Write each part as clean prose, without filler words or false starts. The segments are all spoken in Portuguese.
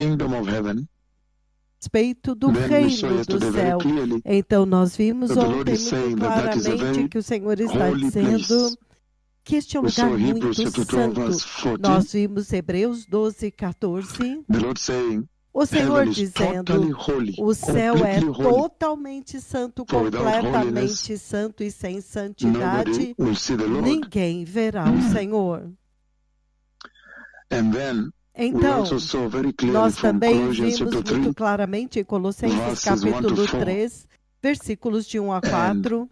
kingdom of heaven, respeito do then we saw reino do yesterday very céu. clearly Então nós vimos that the Lord ontem is saying muito that that is a claramente very que o Senhor está holy dizendo place. que este é um We lugar saw Hebrews muito chapter 12 santo. verse 14. Nós vimos Hebreus 12, 14. The Lord saying, O Senhor heaven is totally dizendo, holy, o céu é completely holy. totalmente santo, For without holiness, completamente santo, e sem nobody santidade, will see the Lord. ninguém verá o Senhor. And then we Então, also saw very clearly nós from também Colossians vimos chapter 3, muito claramente em Colossenses verses 1 to capítulo 4, 3, versículos de 1 a and 4, 1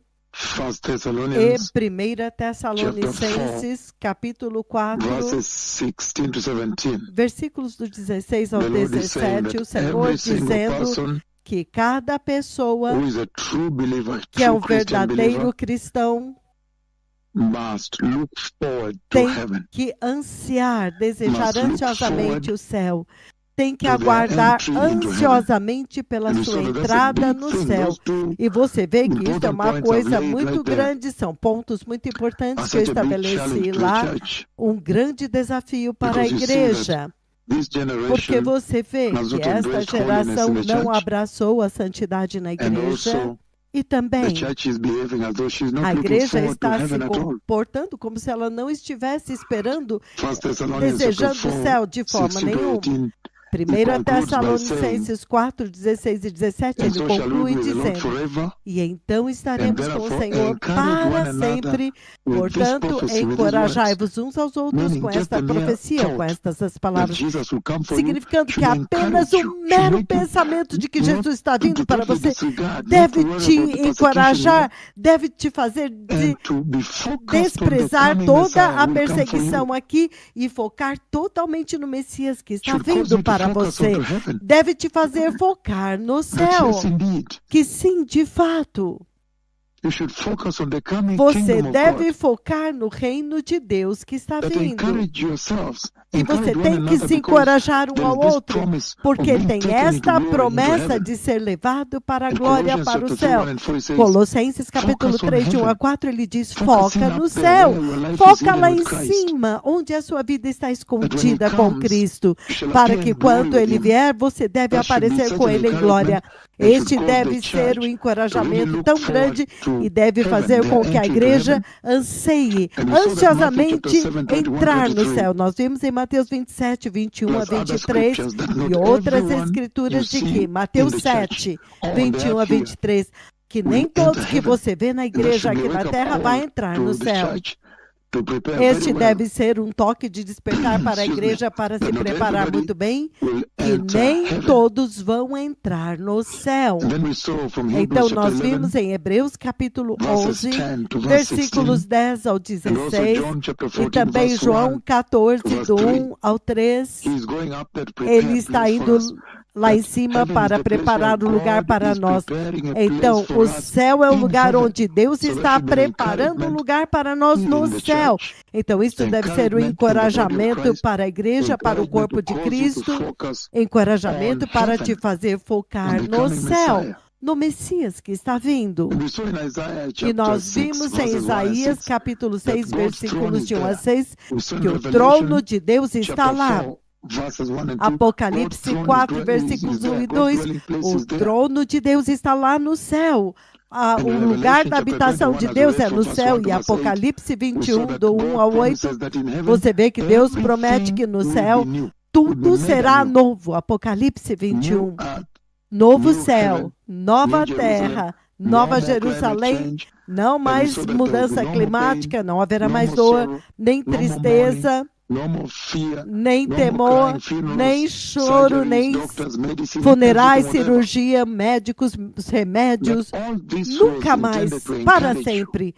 e Thessalonians 1 Tessalonicenses capítulo 4, verses 16 to 17. versículos do 16 ao The Lord is saying 17, o that Senhor every single dizendo person que cada pessoa who is a true believer, que é true um Christian verdadeiro believer, cristão must look forward to tem heaven, que ansiar, desejar must look ansiosamente forward o céu, tem que to their aguardar entry into heaven. ansiosamente pela And we sua saw that that's a entrada big no thing. céu. Those two E você vê que isso é important uma points I've coisa laid muito right there grande, são pontos muito importantes are que eu such a big estabeleci challenge to lá, the church, um grande desafio para a because you see that igreja. this Porque generation você vê has que not esta embraced holiness geração in the não church, abraçou a santidade na and igreja, also e the também church is behaving as though she's not a looking igreja forward to está se heaven at all. comportando como se ela não estivesse esperando, 1 Thessalonians chapter desejando o 4, céu de forma 16 to nenhuma. 18, 1 concludes by Tessalonicenses 4, 16 e 17, and ele so shall we conclui with the Lord dizendo, forever, e então and estaremos com o therefore Senhor encourage one para another sempre. with this Portanto, prophecy, with these words, encorajai-vos uns aos outros meaning com just esta the mere profecia, com thought estas that palavras, Jesus will come for you significando que should apenas encourage you, um should mero make you pensamento de que not Jesus está to vindo para totally você disregard, not to deve worry te about the persecution encorajar, here, deve te fazer and to be focused on the desprezar coming toda Messiah a who will come for you. perseguição aqui e focar totalmente no Messias que está Should cause vindo you to para focus você. onto heaven. Deve te fazer focar no That yes, céu. indeed, Que sim, de fato, you should focus on the coming você kingdom of deve God. focar no reino de Deus que está That vindo. encourage yourselves, E você encourage one tem que another, se because encorajar um there is ao this outro, promise of porque being tem taken into esta glory, into promessa heaven. de ser levado para a In glória, Colossians para o chapter 2, céu. 1 and 4 it says, Colossenses capítulo focus on 3, de 1 a heaven. 4, ele diz, Focus foca in no up there céu. where your life is Foca hidden lá with em Christ. cima, onde a sua vida está That when he escondida com comes, Cristo, you shall para appear que in glory quando with ele him. vier, você deve That should be aparecer such com an ele em encouragement glória. and should Este cause the deve ser o church to really encorajamento look tão forward grande to e deve heaven, fazer their com que a entry into igreja heaven. anseie And we saw that Matthew chapter ansiosamente 7, 21, entrar no 23, céu. Nós vimos em Mateus 27, 21 a plus other 23 scriptures that e not outras everyone you escrituras de see que in Mateus the church 7, or on 21 a earth here 23, que will nem enter todos que heaven. você vê na And that igreja should be aqui a na wake-up terra vai call entrar no to the céu. church to prepare very Este well. deve ser um toque de despertar para a Excuse me. igreja para That se not preparar everybody muito bem, will que enter nem heaven. todos vão entrar no céu. And then we saw from Então, Hebrews chapter nós 11, vimos em Hebreus capítulo verses 11, 10 to verse versículos 16, 10 ao and also 16, John chapter e 14, também verse João 1 to 14, verse do 3. 1 ao 3. He's going up there to prepare Ele a está place for indo us. lá em That cima heaven is para the place where preparar o lugar God para is nós. preparing a Então, place for o us céu é o in lugar heaven. onde Deus So that está should be an preparando um encouragement lugar para nós in no the céu. church, Então, isso deve ser um encouragement in the body of encorajamento Christ, para a igreja, para o encouragement corpo to de cause you to Cristo, focus encorajamento on para te heaven, fazer on focar the no coming céu, Messiah. no Messias que está vindo. And we saw in Isaiah E chapter nós 6, vimos em verses 1 and Isaías 6, capítulo that 6, God's throne versículos is de 1 a there. 6, We saw in que o Revelation trono de Deus está chapter lá. 4, verses 1 and 2, God's Apocalipse throne 4, is versículos 1 there. e God's 2, dwelling place o is there. trono de Deus está lá no céu. And O in lugar Revelation da chapter habitação 21, de as we Deus read é from no verse céu. 1 E to verse 8, Apocalipse we saw 21, that do 1 God ao 8, promises that in heaven você vê que Deus promete everything que no will céu be new, will be tudo made será anew. novo. Apocalipse New 21, earth, novo new céu, heaven, nova New Jerusalem, terra, no Nova more climate Jerusalém. change, Não and we mais saw that there will be mudança no more pain, climática, não haverá no mais more dor, sorrow, nem no more mourning, tristeza, no more fear, nem no more temor, crying funerals, nem choro, surgeries, nem doctors, medicine, funerais, everything, whatever. cirurgia, médicos, That remédios, all this was nunca intended mais, to para encourage you. sempre.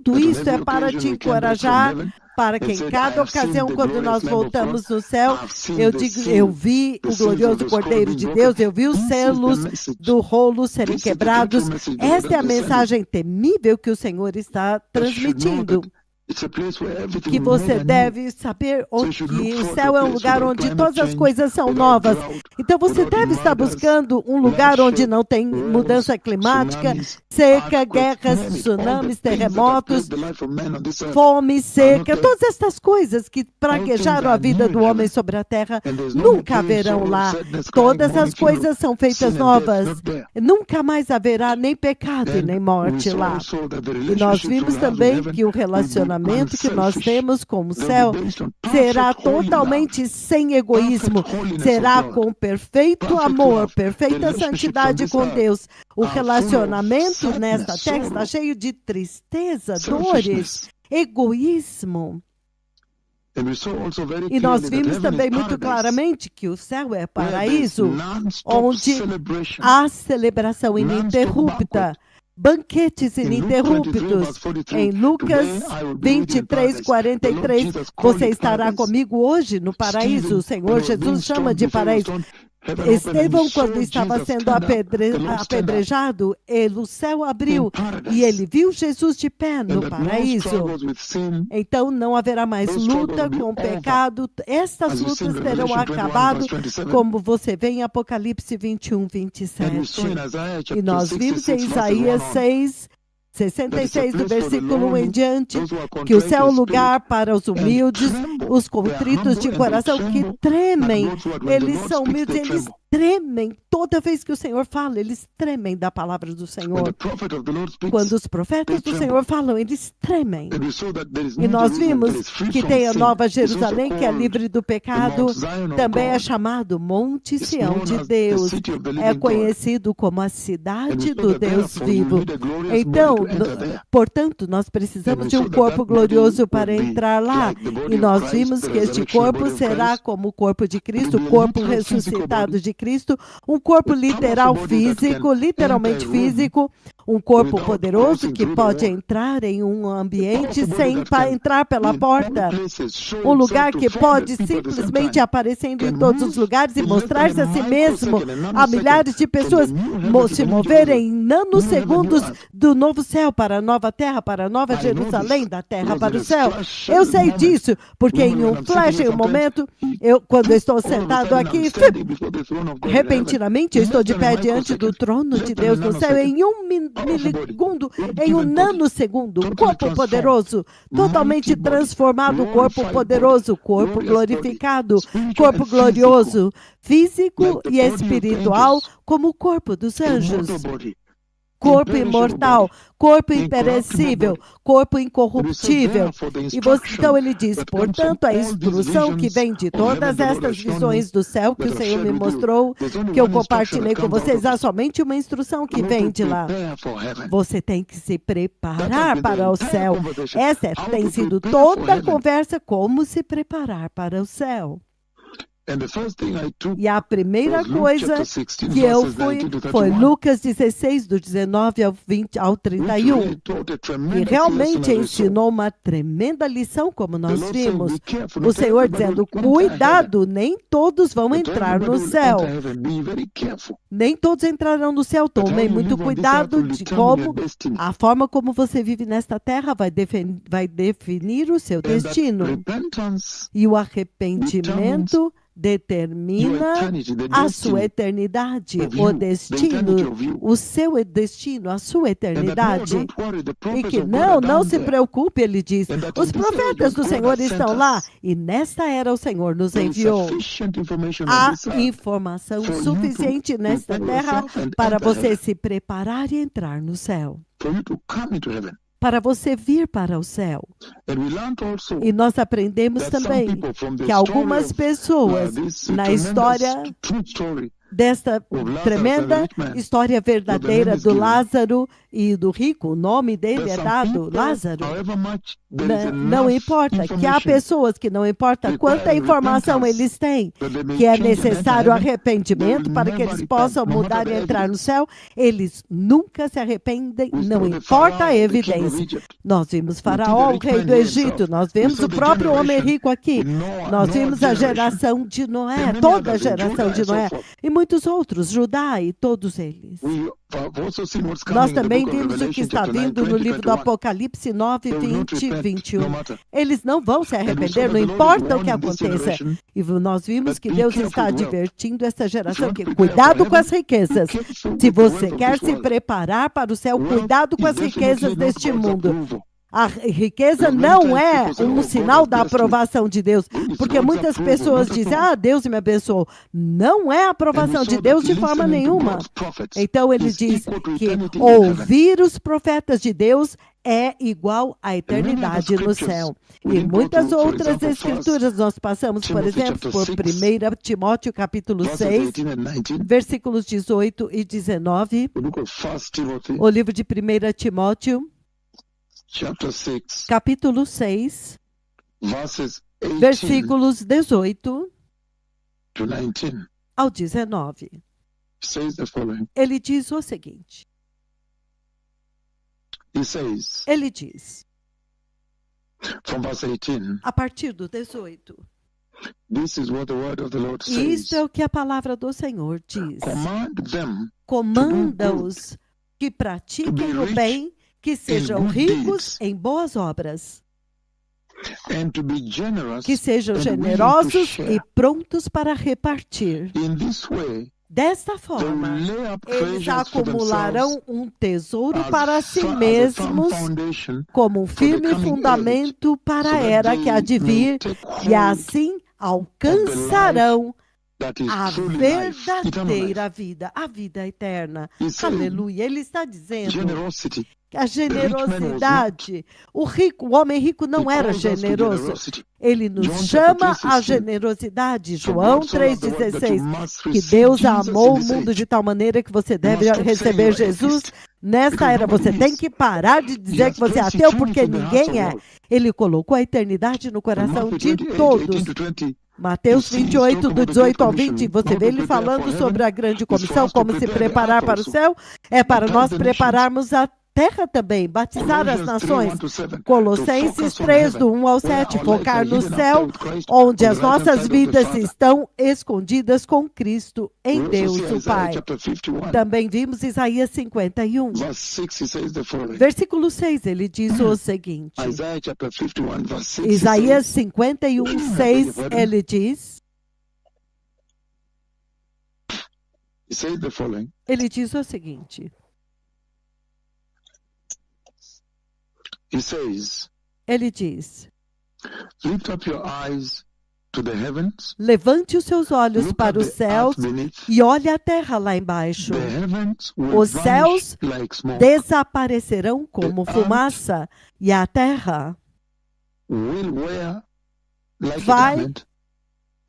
Tudo That on isso é every para occasion te we came back from encorajar, heaven para and que em said, I cada have seen ocasião, the quando glorious nós Lamb of God, voltamos no I céu, have seen eu the digo, eu seal, vi the o seals of glorioso the scroll Cordeiro being de broken. Deus, eu vi os This is the selos message. do rolo serem This is the quebrados. dreadful message the Lord Esta é a is sending. mensagem temível que o Senhor está That should know transmitindo. that It's a place where everything que is você made anew. deve saber So you que should look o for céu the é um place lugar without onde climate todas as change, coisas são without novas. drought, Então você without deve estar murders, buscando um lugar onde bloodshed, não tem mudança wars, climática, tsunamis, seca, earthquakes, guerras, name it. All the tsunamis, things that have terremotos, plagued the life of man on this earth fome, are not seca, there. todas estas coisas que All things praguejaram a are vida new do in homem heaven. sobre a terra, And there's no more nunca pain, haverão sorrow, lá. sadness, crying, Todas mourning, as funeral, coisas são feitas sin and death, novas. not there. Nunca mais haverá nem pecado e And nem we morte saw lá. also that the E nós relationships vimos we have in também heaven que o will be relacionamento que nós unselfish. temos com o They'll céu be based on será perfect holy love, totalmente sem egoísmo, perfect holiness of será God, com perfeito perfect amor, love. The perfeita relationships on santidade this com earth Deus. O are full of relacionamento nesta sadness, terra está sorrow, cheio de tristeza, dores, selfishness. egoísmo. And we saw also very E nós clearly that vimos heaven também is muito paradise, claramente que o céu é where there's paraíso, non-stop onde celebration, há celebração non-stop ininterrupta, banquet. banquetes In Luke 23, ininterruptos. verse 43, Em today Lucas I will be with you in 23, paradise. The Lord 43, Jesus called você it estará paradise. comigo hoje no paraíso. Stephen, O when Senhor he was being Jesus chama stoned de before he was paraíso. stoned, heaven opened and he Estevão, saw quando estava Jesus sendo stand up, the Lord stand up apedrejado, o céu in abriu e paradise. ele viu Jesus de pé And no that no paraíso. struggles with sin, Então não haverá mais those struggles luta will be com o over. pecado. Estas As we see in lutas terão Revelation 21, acabado, verse 27, como você vê em Apocalipse 21, and we 27. saw in Isaiah E chapter nós vimos em 66, verse 1 Isaías on, 6, that it's a 66, do place for the versículo 1 em lonely, diante, those who are que o contrite céu é in um spirit, lugar para os and humildes, tremble. os They are contritos humble de and they coração que tremble at tremem. God's word. When the Eles Lord são speaks, humildes, they eles tremble. tremem. Toda vez que o Senhor fala, eles tremem da palavra do When Senhor. the prophet of the Lord Quando speaks, os profetas they do tremble. Senhor falam, eles tremem. And we saw that there is E New nós Jerusalem that vimos is free que from tem a sin. Nova It's also Jerusalém, que é called livre do the pecado, Mount Zion of também é God. chamado Monte It's Sião known de as the Deus. city of the É living God. conhecido como a And we cidade saw do that Deus therefore you vivo. need a glorious body Então, to enter there. portanto, nós And precisamos we de saw um that corpo that body glorioso para would be entrar lá. like the E body of nós Christ, vimos the que este resurrection corpo body of será Christ. como o corpo de It Cristo, will o be a corpo literal physical ressuscitado body, de Cristo, um corpo a powerful literal body that can físico, enter literalmente a room físico, um corpo without poderoso crossing que through the pode wall. entrar em um A ambiente powerful body sem that can entrar be pela in all porta. places, show Um itself lugar to que 400 pode people at the same simplesmente time, aparecendo em can todos os move lugares e in less than mostrar-se a a si mesmo microsecond, a a nanosecond, milhares de from the pessoas new heaven to se the new moverem em Jerusalem, new heaven, new nanosegundos earth. do novo céu para a nova terra, para a nova I know Jerusalém, this da terra because para in o a céu. flash Eu sei moment, disso, porque normally em when um I'm sitting flash, here em um sometimes, momento, quando eu estou all of a sentado sudden I'm aqui, standing before the throne of God in heaven, repentinamente eu estou less de than a pé diante do microsecond, trono less de than a Deus no céu nanosecond. em um Powerful body, milissegundo, em um God-given body, nanosegundo, um totally corpo transformed, poderoso, totalmente mighty body, transformado, corpo glorified body, poderoso, corpo glorious body, glorificado, spiritual corpo and physical, glorioso, físico like the e body of espiritual, angels, como o corpo dos immortal anjos. body, Corpo imperishable imortal, body, corpo incorruptible imperecível, body. corpo And we said incorruptível. therefore the E você, então instruction ele diz, that comes from portanto, a all these instrução que visions vem de of heaven todas the Lord has estas shown me, visões do céu que that o I've Senhor shared me with you, mostrou, there's only que eu one instruction compartilhei that com comes out vocês, of há it. somente uma instrução que You need vem to de lá. prepare for heaven. Você tem que se That has preparar been the para o entire céu. conversation. Essa How tem to sido prepare for toda a heaven. conversa, como se preparar para o céu. And the first thing I took E a primeira was Luke coisa chapter 16, que eu verses fui 19 to foi 31, Lucas 16, do 19 ao 20, ao which 31. really taught a Que tremendous lesson realmente as we saw. ensinou uma tremenda lição, como The nós Lord said, vimos. be careful, O not Senhor everybody dizendo, will enter heaven. cuidado, nem todos vão Not entrar everybody no will céu. enter heaven. Be very careful. Nem todos entrarão no céu. But how Tomem you muito live on this earth cuidado will de determine your como destiny. a forma como você vive nesta terra vai definir o seu And that destino. repentance E o determines arrependimento your determina eternity, the a sua destiny eternidade, of o you, the eternity destino, of you. o seu destino, a sua And that no, eternidade. don't worry, the E prophets que of God are não down se there. preocupe, ele diz. And that Os in this age profetas do God Senhor has sent estão lá us. e nesta era o Senhor nos There is enviou. sufficient information on Há this earth informação for you to suficiente nesta prepare terra yourself and para enter você heaven, se preparar e entrar no céu, for you to come into heaven. para você vir para o céu. And we learned also E nós aprendemos that some também people from the que story algumas of pessoas, this na tremendous história true story desta of Lazarus and the tremenda rich man, história verdadeira is do given. Lázaro e do rico, o nome dele There's é some dado, people, Lázaro. however much there is Não enough importa, que há information pessoas que não importa quanta requiring informação repentance eles têm, that they may que é change and enter necessário heaven, they arrependimento will para que never eles repent, possam no matter mudar e the entrar no evidence. céu, eles nunca se arrependem, We não saw the importa a Pharaoh, the king of evidência. Egypt. Nós vimos We see Faraó, the o rich rei man do here Egito, himself. nós We vemos saw o the próprio homem generation rico aqui, in Noah, nós Noah's vimos a generation. geração de Noé, And many toda a others in geração Judah de and so Noé, forth. e muitos outros, Judá e todos eles. We have also seen what's Nós coming in the também book of vimos o que Revelation, está chapter 9, vindo no 20, livro do 21. Apocalipse 9, They will not 20, repent, 21. no matter. Eles não vão se And we saw arrepender, that não the Lord is importa o que warning this aconteça. generation E nós vimos that que be Deus careful está with wealth. advertindo essa If you geração want que to prepare for cuidado com heaven, as riquezas. be careful Se with the você wealth of quer this se world. preparar para o céu, Wealth cuidado com is as riquezas definitely not deste God's mundo. approval. A riqueza Because many não times é people say, um "Oh, God sinal has da blessed me." aprovação de Deus. It's Porque God's muitas approval, pessoas not at dizem, all. Deus me abençoou. Não é a And we aprovação de saw Deus that de forma listening to nenhuma. God's prophets Então ele is diz equal to que eternity in heaven. ouvir os profetas de Deus é igual à eternidade no céu. E muitas outras escrituras nós passamos, por exemplo, por 1 Timóteo capítulo Verses 6, 18 and 19, versículos 18 e 19, the book of 1 Timothy, o livro de 1 Timóteo, chapter 6, capítulo 6, verses 18 versículos 18 to 19, ao 19. says the following. Ele diz o seguinte, He says, ele diz, from verse 18, a partir do 18, this is what the word of the Lord e says. isto é o que a palavra do Senhor diz. Command them Comanda-os que pratiquem o bem, que sejam good ricos deeds, em boas obras, and to be generous que sejam and willing to generosos share. e prontos para repartir. In this way, Desta they will forma, lay up eles treasures for acumularão themselves um tesouro as para si as a firm mesmos, foundation, como um firme coming fundamento para so a that era que há de they may vir, take e hold assim alcançarão that is a truly life, eternal life. verdadeira vida, a vida eterna. He's saying Aleluia. Ele está dizendo generosity. que a generosidade, o homem rico não He era calls us to generoso. generosity. Ele nos John chama chapter 3:16. à generosidade. For João God so loved the world that you 3,16. must Que receive Deus Jesus amou in o this mundo age. de tal maneira que você deve must stop saying receber you're Jesus. atheist, Nesta because era, nobody você tem is. que parar de He dizer has que você é placed ateu, eternity porque in the hearts ninguém of é. all. Ele colocou a eternidade no In coração Matthew de 28, 18 todos. to 20, Mateus you see, he's 28, talking do about the Great 18 ao Commission. 20, você How vê to ele prepare falando for sobre heaven a grande is for comissão, us to como se prepare the preparar earth para o also. céu, é para Baptize nós the nations. prepararmos a terra também, batizar as Colossians 3, nações. 1 to 7, to Colossenses focus on 3, heaven, do 1 ao where 7, our lives focar are no hidden up céu, there with Christ onde on the as right hand nossas side of the vidas Father. estão escondidas com Cristo em We also Deus, see o Isaiah Pai. chapter 51, Também vimos Isaías 51. verse 6, he says the following. Versículo 6, ele diz o seguinte. Isaiah chapter 51, verse 6, Isaías he says, 51, 6, ele diz, the following. ele diz o seguinte. He says, Ele diz, lift up your eyes to the heavens, levante os seus olhos look at para os the céus earth beneath. e olhe a terra lá embaixo. The heavens will Os vanish céus like smoke. desaparecerão como The fumaça e a terra Will wear like vai- a garment,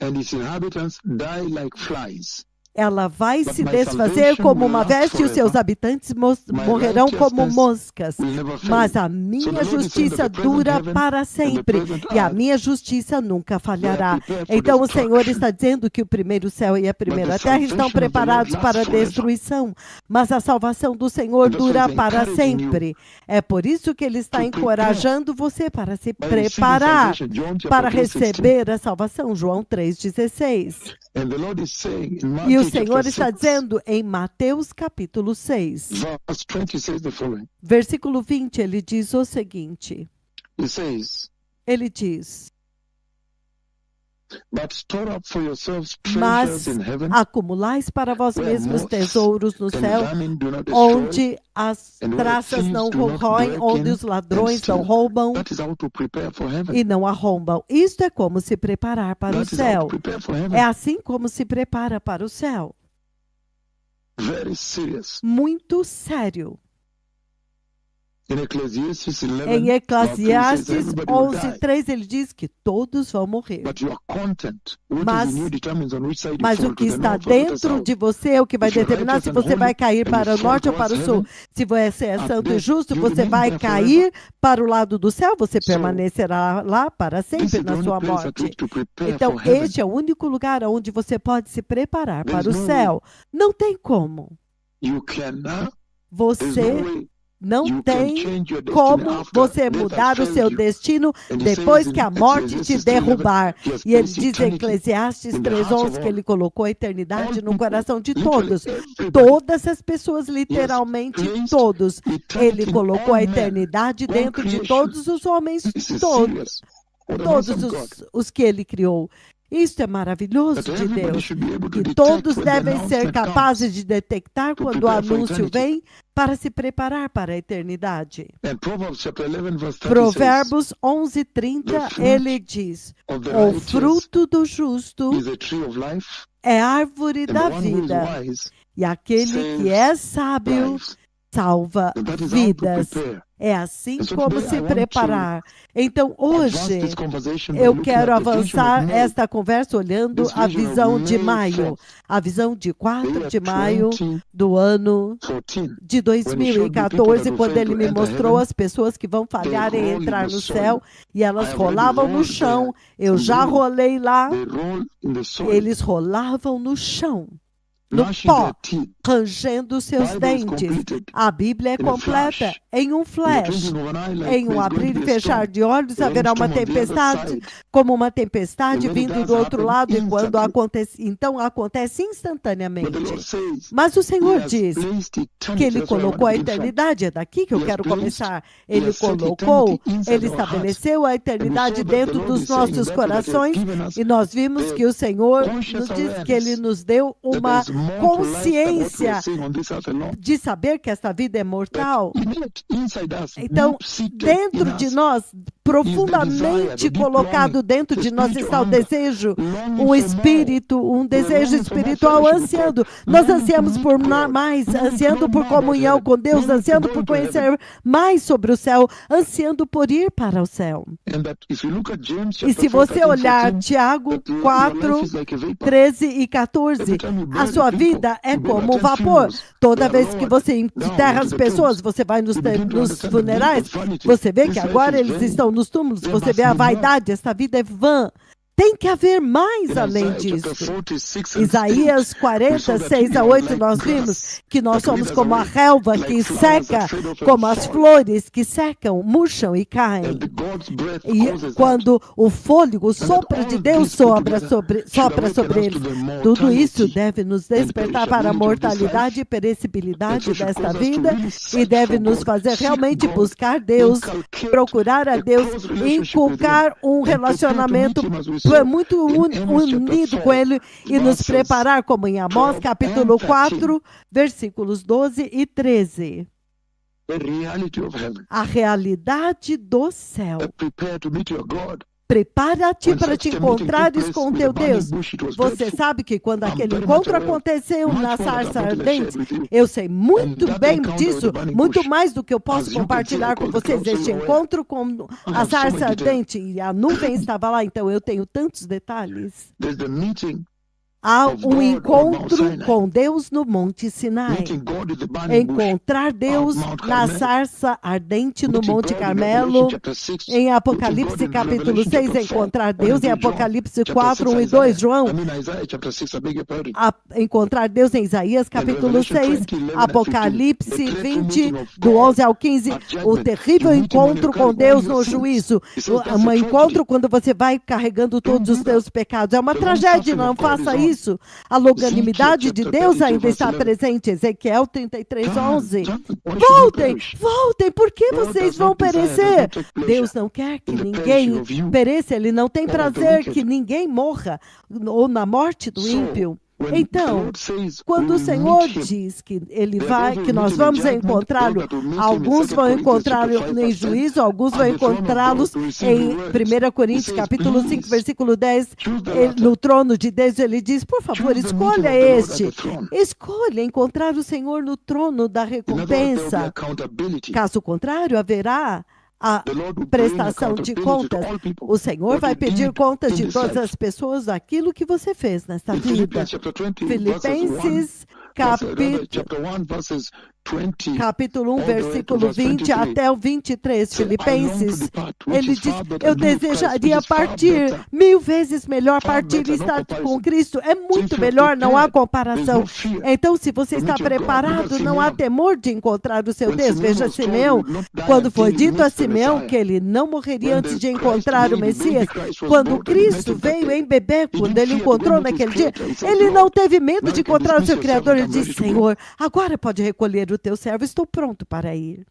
and its inhabitants die like flies. ela vai But se my desfazer salvation como will uma last veste e os seus forever. habitantes My morrerão como righteousness moscas. will never fail. Mas a So minha the Lord is saying justiça that the present dura heaven para and the sempre present e a earth, minha justiça nunca falhará. prepared for Então o Senhor destruction. está dizendo que o primeiro céu e a primeira the terra salvation estão of the Lord preparados lasts para a forever. destruição, mas a salvação do Senhor And that's why dura he's para encouraging sempre. É por isso que ele está to prepare encorajando você para se by receiving preparar salvation. John chapter para 3:16. receber a salvação. João 3,16. And the Lord is saying in E Matthew o Senhor chapter está 6, dizendo em Mateus capítulo 6, verse 20 says the following. versículo 20, ele diz o seguinte. He says, Ele diz, but store up for yourselves mas treasures in heaven, acumulais para vós where mesmos moths tesouros no and céu, vermin do not destroy. onde as and where traças thieves não do not roem, break onde in os ladrões and não steal. roubam That is how to prepare for heaven. e não arrombam. Isto é como se preparar para o That is how céu. to prepare for heaven. É assim como se prepara para o céu. Very serious. Muito sério. In Ecclesiastes 11, Em verse 3 says, Eclesiastes everybody will die. 11:3 ele diz que todos vão morrer. But you are content. What Mas- is in you determines on which side you Mas fall, o que to the está north or to the dentro south. de você é o que vai If you're determinar righteous se and você holy vai cair and para you o fall norte ou para o towards sul. heaven, Se você é at santo e death, justo, you você remain vai there cair para o lado do céu, você So, permanecerá lá para This sempre is the na only sua place at morte. which to prepare Então, for heaven. este é o único lugar onde você pode se preparar There is para o no céu. Não tem como. You cannot. There's no Você way Não You can tem change your destiny como after você death mudar has o failed seu you. destino And he depois says que in a morte te Ecclesiastes 3:11, derrubar. he has E ele placed diz em eternity Eclesiastes in the hearts 3:11 of que all. ele colocou a All eternidade no people, coração de literally todos. everybody. Todas as pessoas, He has literalmente placed todos. Ele eternity in colocou all a men, eternidade all dentro de creation. todos os homens, This is todos. serious for the house Todos of God. os que ele criou. Isso é maravilhoso That de everybody Deus. should be able to Que detect todos when the devem ser announcement capazes comes de detectar to quando o prepare for anúncio eternity. vem para se preparar para a eternidade. And Proverbs chapter 11 verse 30 says, Provérbios 11:30, The fruit ele diz: of the o righteous fruto do justo is a tree of life, é árvore and the da one who is vida, wise e aquele que é sábio lives. salva And that is how to vidas. prepare. É assim And so como today I se want to preparar. Então, advance hoje, this conversation by eu looking quero at the vision of avançar May, esta conversa olhando this a vision of visão de May maio, 4th, a visão de the 4 year de maio 2014, do ano de when he showed me people that 2014, will quando fail ele to me enter mostrou heaven, as pessoas que vão they falhar em roll in entrar the no soil. céu, e I elas have already rolavam no rolled chão. there Eu from já green. rolei lá, They roll in the soil, eles rolavam no chão, no gnashing pó, their teeth. rangendo os seus Bible is dentes. completed A Bíblia é in a completa flash. em um In the flash. twinkling of an eye, like Em um there's going abrir to e be a fechar storm. de olhos, The haverá uma storm on the other tempestade, side. como uma And tempestade when it vindo does do outro happen lado, e quando instantly, acontece, então acontece but the Lord instantaneamente. says Mas o He Senhor has diz placed que eternity. ele That's why I want colocou to a begin from. eternidade, é daqui que eu He has quero placed, começar. He Ele has set colocou, eternity inside ele our hearts. estabeleceu a And we eternidade saw that the dentro Lord dos is saying nossos that He has corações, given us e nós vimos the que o Senhor conscious nos disse que ele awareness nos deu that uma there's more to life than what we are consciência seeing on this earth alone. de saber que esta vida é That mortal. inside us, Então, deep-seated in dentro de us, nós, is the desire, profundamente the deep colocado longing, dentro the de nós spiritual está o hunger, desejo, longing um for more. espírito, um We're desejo longing for more espiritual fellowship with God, ansiando. Nós longing to ansiamos meet por God, mais, longing to ansiando know por more about comunhão heaven, com Deus, longing to ansiando go por into heaven. conhecer mais sobre o céu, ansiando por ir para o céu. And that if you look at James E chapter se 4, você 13, olhar 14, Tiago that your life 4, is like a vapor. 13 e Every 14, time you a bury sua people, vida é you go to como um attend vapor. funerals, they Toda are vez que lowered você down enterra into as the pessoas, tombs. você vai nos You begin to nos understand the meaning funerais, of vanity. você vê This que life agora is eles vain. estão nos túmulos, There você must vê a be more. vaidade, esta vida é vã. Tem que haver mais In além Isaiah chapter disso. 46 and 8, Isaías we 40, saw that 6 we a are 8, like nós vimos grass que nós that somos withers como a away, relva like que flowers that seca, fade off and como as fall. flores que secam, murcham e And caem. the God's breath E causes that. quando o fôlego, o And that sopro de all Deus this put sopra together sobre, should sopra awaken sobre us eles, to the tudo isso mortality deve nos and despertar para a perishability of this mortalidade life. e And perecibilidade so should desta cause us to vida, really e search deve for nos God, fazer seek realmente God, buscar Deus, inculcate procurar a a Deus, close relationship with Him, inculcar um and prepare to meet relacionamento Him as we saw muito in Amos chapter unido com 4, Ele, e nos verses preparar, como em Amós 12 capítulo and 13. 4, versículos 12 e 13. The reality of heaven. A realidade do céu. Prepare to meet your God. Prepara-te When para such te a meeting took encontrares place com with teu the burning Deus. bush, it was Você dreadful. sabe que quando I'm aquele very much encontro aware, aconteceu much na more than sarça I've already shared ardente, with you. eu sei And muito that bem encounter with disso, the burning muito bush, mais do que eu posso as you can see, I compartilhar com call the vocês. cloud, so Este you're aware. encontro com I a have so sarça much detail. ardente, e a nuvem estava lá, então eu tenho tantos detalhes. There's the meeting Há of um God on Mount encontro Sinai. com Deus no Monte Sinai. Meeting God with the burning bush Encontrar of Deus Mount na Carmel. sarça ardente no Meeting Monte God in Carmelo. Revelation chapter 6. Em Meeting Apocalipse God in capítulo Revelation 6, chapter 4. encontrar Or Deus. Em indeed John Apocalipse chapter 4, 6 1 e 2, Isaiah. João. I mean Isaiah chapter 6, I beg your pardon. Encontrar Deus em Isaías capítulo Revelation 6, 20, 11 and 15, Apocalipse the dreadful 20, meeting of do God 11 ao 15, at o judgment. terrível You meet Him when encontro you com carry all Deus your no sins. juízo. He says that's Um a encontro tragedy. quando você vai carregando todos Don't os do teus that. pecados. É uma The long tragédia, suffering não of God faça is on. isso. A longanimidade Ezekiel de chapter Deus 32 ainda verse está 11. presente. Ezequiel 33, Turn, 11. turn, why should you Voltem, perish? voltem, por que God vocês does vão not desire, does perecer? not take pleasure Deus não quer que in the perishing ninguém of you pereça, Ele não tem or of the prazer wicked. que ninguém morra, ou na morte do So, ímpio. when the Então, Lord says quando we o will Senhor meet Him, diz que Ele there are vai, those who que will nós meet Him in vamos judgment, those encontrá-lo, that will meet Him in alguns 2 vão Corinthians chapter encontrá-lo 5 em verse 10, juízo, alguns at vão the throne of God encontrá-los to receive em rewards. 1 He Coríntios says, capítulo 5, please versículo 10, choose the latter. no trono de Deus, Ele diz, por favor, Choose the meeting escolha of the Lord at este, the throne. escolha encontrar o Senhor no trono da In other words, there will be recompensa. accountability. Caso contrário, haverá a The Lord will bring prestação de accountability to contas. all people. O Senhor What vai you pedir did contas in de this todas life. as pessoas daquilo que você fez nesta In vida. Philippians chapter 20 verses 1, Filipenses chapter 1 capítulo verses capítulo 1, versículo 20 até o 23, Filipenses, ele diz, eu desejaria partir, 1000 vezes melhor partir e estar com Cristo, é muito melhor, não há comparação. Então, se você está preparado, não há temor de encontrar o seu Deus. Veja Simeão, quando foi dito a Simeão que ele não morreria antes de encontrar o Messias, quando Cristo veio em bebê, quando ele encontrou naquele dia, ele não teve medo de encontrar o seu Criador, ele disse, Senhor, agora pode recolher o teu servo, estou pronto para ir.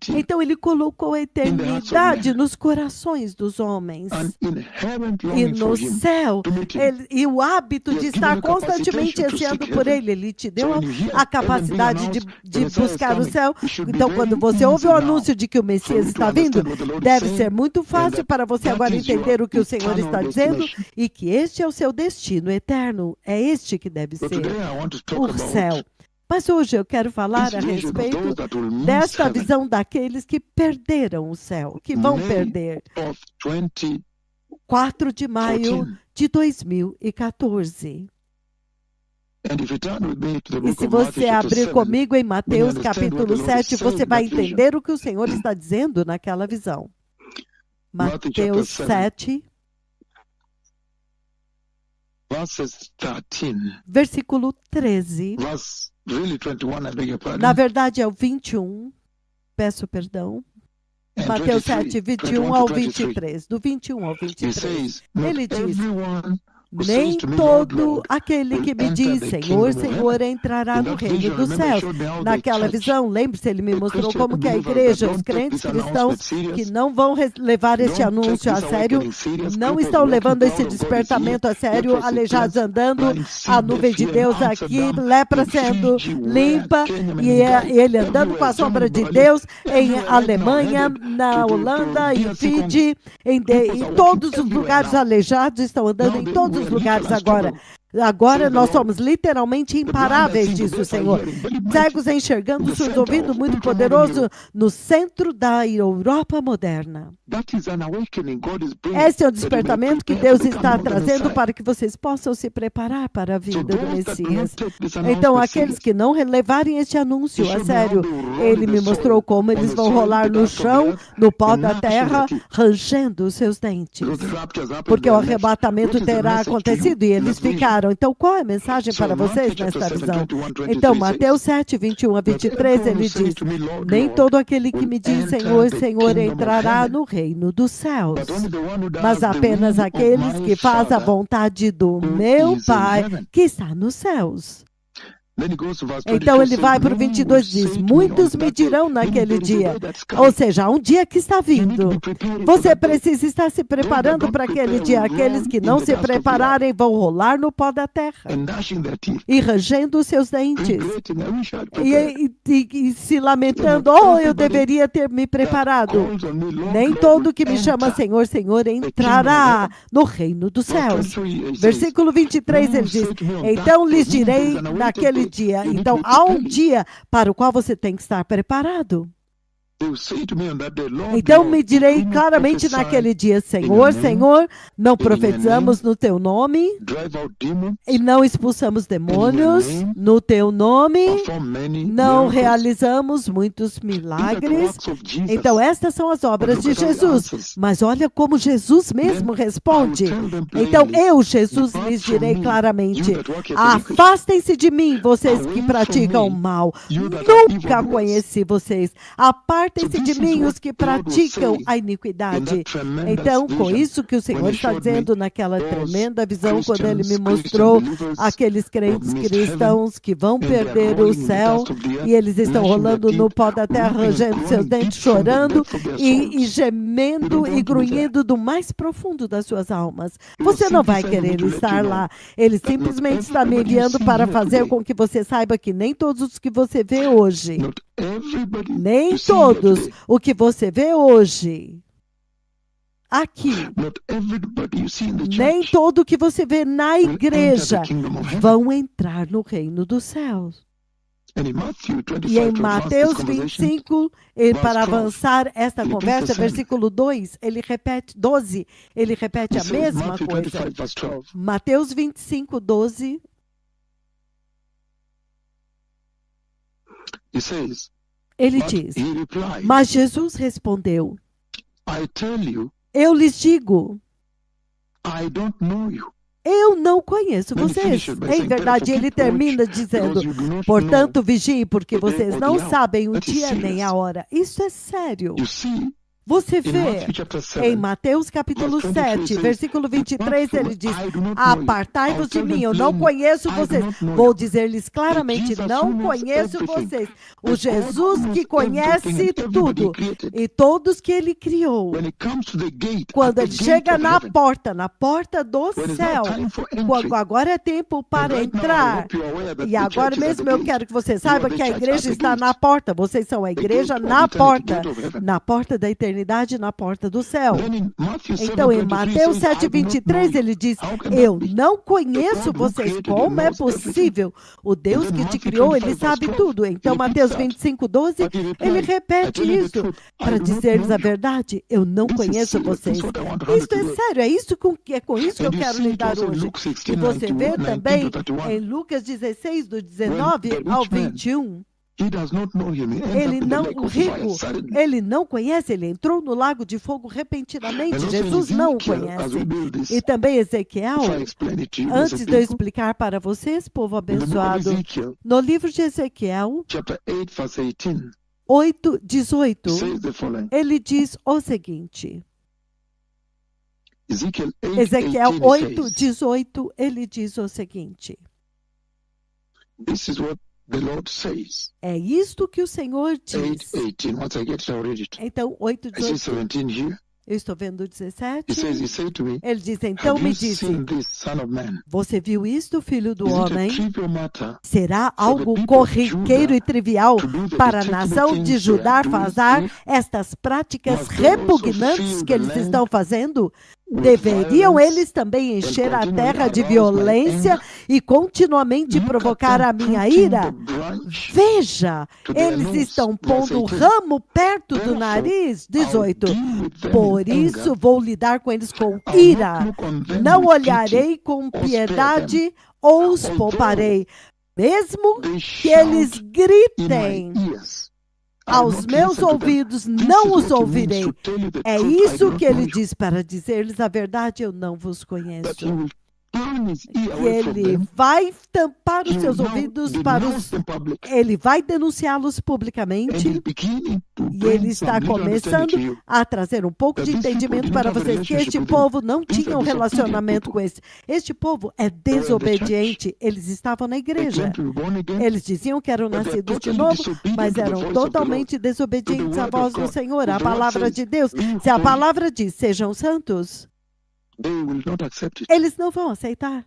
Então ele colocou a eternidade nos corações dos homens. E no céu, e o hábito de estar constantemente ansiando por ele, ele te deu a capacidade de buscar o céu. Então, quando você ouve o anúncio de que o Messias está vindo, deve ser muito fácil para você agora entender o que o Senhor está dizendo e que este é o seu destino eterno. É este que deve ser o céu. Mas hoje eu quero falar a respeito desta visão daqueles que perderam o céu, que vão perder. 4 de maio de 2014. E se você abrir comigo em Mateus capítulo 7, você vai entender o que o Senhor está dizendo naquela visão. Mateus 7, versículo 13. Na verdade é o 21, peço perdão. Mateus 7, 21 ao 23. Do 21 ao 23. Ele diz, nem todo aquele que me diz, Senhor, Senhor, entrará no reino dos céus. Naquela visão, lembre-se, ele me mostrou como que a igreja, os crentes cristãos que não vão levar este anúncio a sério, não estão levando esse despertamento a sério, aleijados andando, a nuvem de Deus aqui, lepra sendo limpa, e ele andando com a sombra de Deus em Alemanha, na Holanda, em Fiji, em todos os lugares aleijados, estão andando em todos os lugares agora. Agora nós somos literalmente imparáveis, disse o Senhor. Cegos enxergando, surdos ouvindo, muito poderoso no centro da Europa moderna. Esse é o despertamento que Deus está trazendo para que vocês possam se preparar para a vida do Messias. Então, aqueles que não levarem este anúncio a sério, ele me mostrou como eles vão rolar no chão, no pó da terra, rangendo os seus dentes. Porque o arrebatamento terá acontecido e eles ficaram. Então, qual é a mensagem para vocês nesta visão? Então, Mateus 7, 21 a 23, ele diz, nem todo aquele que me diz Senhor, Senhor entrará no reino dos céus, mas apenas aqueles que fazem a vontade do meu Pai que está nos céus. Então ele vai para o 22 e diz, muitos me dirão naquele dia, ou seja, há um dia que está vindo. Você precisa estar se preparando para aquele dia. Aqueles que não se prepararem vão rolar no pó da terra e rangendo os seus dentes e se lamentando, oh, eu deveria ter me preparado. Nem todo que me chama Senhor, Senhor entrará no reino dos céus. Versículo 23 ele diz, então lhes direi naquele dia. Então, há um dia para o qual você tem que estar preparado. Então me direi claramente naquele dia, Senhor, Senhor, não profetizamos no teu nome e não expulsamos demônios no teu nome, não realizamos muitos milagres. Então estas são as obras de Jesus. Mas olha como Jesus mesmo responde. Então eu, Jesus, lhes direi claramente, afastem-se de mim, vocês que praticam o mal. Nunca conheci vocês. Apartem-se de mim os que praticam a iniquidade. Então, com isso que o Senhor está dizendo naquela tremenda visão, quando Ele me mostrou aqueles crentes cristãos que vão perder o céu e eles estão rolando no pó da terra, rangendo seus dentes, chorando e gemendo e grunhindo do mais profundo das suas almas. Você não vai querer estar lá. Ele simplesmente está me enviando para fazer com que você saiba que nem todos os que você vê hoje, nem todos o que você vê hoje aqui, nem todo o que você vê na igreja vão entrar no reino dos céus. E em Mateus 25, para avançar esta conversa, versículo 2, ele repete, 12, ele repete a mesma coisa. Mateus 25, 12. He says, Ele but diz, he replied, mas Jesus respondeu, I tell you, eu lhes digo, I don't know you. eu não conheço Then he vocês. finishes by Em saying, verdade, "Therefore ele keep watch, termina dizendo, because you do not portanto, vigiem, porque the day vocês or não the hour." sabem o That is dia nem serious. a hora. Isso é sério. You see, Você in vê, Matthew chapter em 7, Mateus capítulo verse 23 7, says, versículo "Depart 23, from ele me, diz, I do not know you." apartai-vos I'll de tell mim, them eu não plainly, conheço I do vocês. not know Vou you. dizer-lhes claramente, Jesus não who knows conheço everything, vocês. O the God Jesus who que knows conhece everything and tudo everybody created. e todos que ele criou. When it comes to the gate, Quando at the ele gate chega of na heaven, porta do when it's céu, not time for entry, quando agora é tempo and para right now I entrar, hope you are aware that e the agora church is at mesmo the eu gate. quero que você You are saiba the que a church at igreja the está gate. na porta. Vocês são a The igreja gate of na eternity, porta, gate of heaven. na porta da eternidade, na porta do céu. Then in Matthew Então, em 7:23 Mateus says, I do not know 7:23, you. ele diz, How can that eu be? não The conheço God who vocês. created you Como é knows everything. possível? O Deus And then que te Matthew criou, ele 25 verse sabe 12, tudo. he Então, repeats Mateus that. 25:12, But he ele replied, I repete tell you the isso truth, I para do not dizer-lhes know a you. verdade. Eu não This is conheço serious. This is vocês. what I want to handle Isto é today. sério, é com isso que eu And you quero see it lidar also in hoje. Luke E 16, você vê 19 também to 31. em Lucas 16, do 19 When the ao rich man, 21, he does not know him. He ends ele up in the não, lake o of fire rico, suddenly. ele não conhece, ele entrou no lago de fogo And repentinamente. also in Jesus não o Ezekiel, as we conhece. build this, E também if I Ezequiel, explain it to you, antes blessed de eu people, explicar para vocês, povo in the book of abençoado, Ezekiel, no livro de Ezequiel chapter 8, verse 18, 8:18, it says the following. ele diz o seguinte. Ezekiel 8, Ezequiel 18, it says, 8:18, ele diz o seguinte. this is what the Lord says. É isto que o Senhor diz. 8:18. Once I get it, I'll read it. Então, I see 8:18, 17 here. eu estou vendo o 17. He says, he said to me, Ele diz, então have me you disse, seen this, son of man? você viu isto, filho do Is it a homem? trivial matter Será for the algo people of corriqueiro Judah e trivial to do the para a detestable nação things de they Judá are doing fazer if estas práticas must they also repugnantes fill que the eles land estão fazendo? with Deveriam violence eles também encher and a continually terra de arouse my violência anger? e continuamente Look at provocar them a minha putting ira? the branch Veja, to their eles nose. estão Verse pondo o 18. ramo perto do Therefore, nariz. I'll 18. deal with them Por in isso anger. vou lidar com eles com I'll not ira. look on them Não with pity olharei com or spare them. piedade ou os Although pouparei, mesmo they que eles shout in my gritem ears, I'll aos not meus listen to them. ouvidos, This não is os what he means ouvirei. to tell you the É truth, I do isso not que know ele you. diz para dizer-lhes a verdade, eu não vos That conheço. he will turn his ear Que away from ele them. vai tampar He os will seus now ouvidos para denounce os... them public. Ele vai denunciá-los And publicamente. he's beginning to E bring ele some está little understanding começando to you. a trazer um pouco de That these people entendimento didn't para have a vocês, que relationship este with him. povo não These tinha are um relacionamento disobedient com esse. Este povo é desobediente. Eles estavam na They igreja. claim to be born again, Eles diziam que eram but they're nascidos de totally novo, disobedient mas to the eram voice of the Lord, totalmente to the desobedientes à word voz of do God. Senhor, If à the word palavra says, de Deus. "Be Se a holy", palavra diz, sejam santos, they will not accept it. eles não vão aceitar.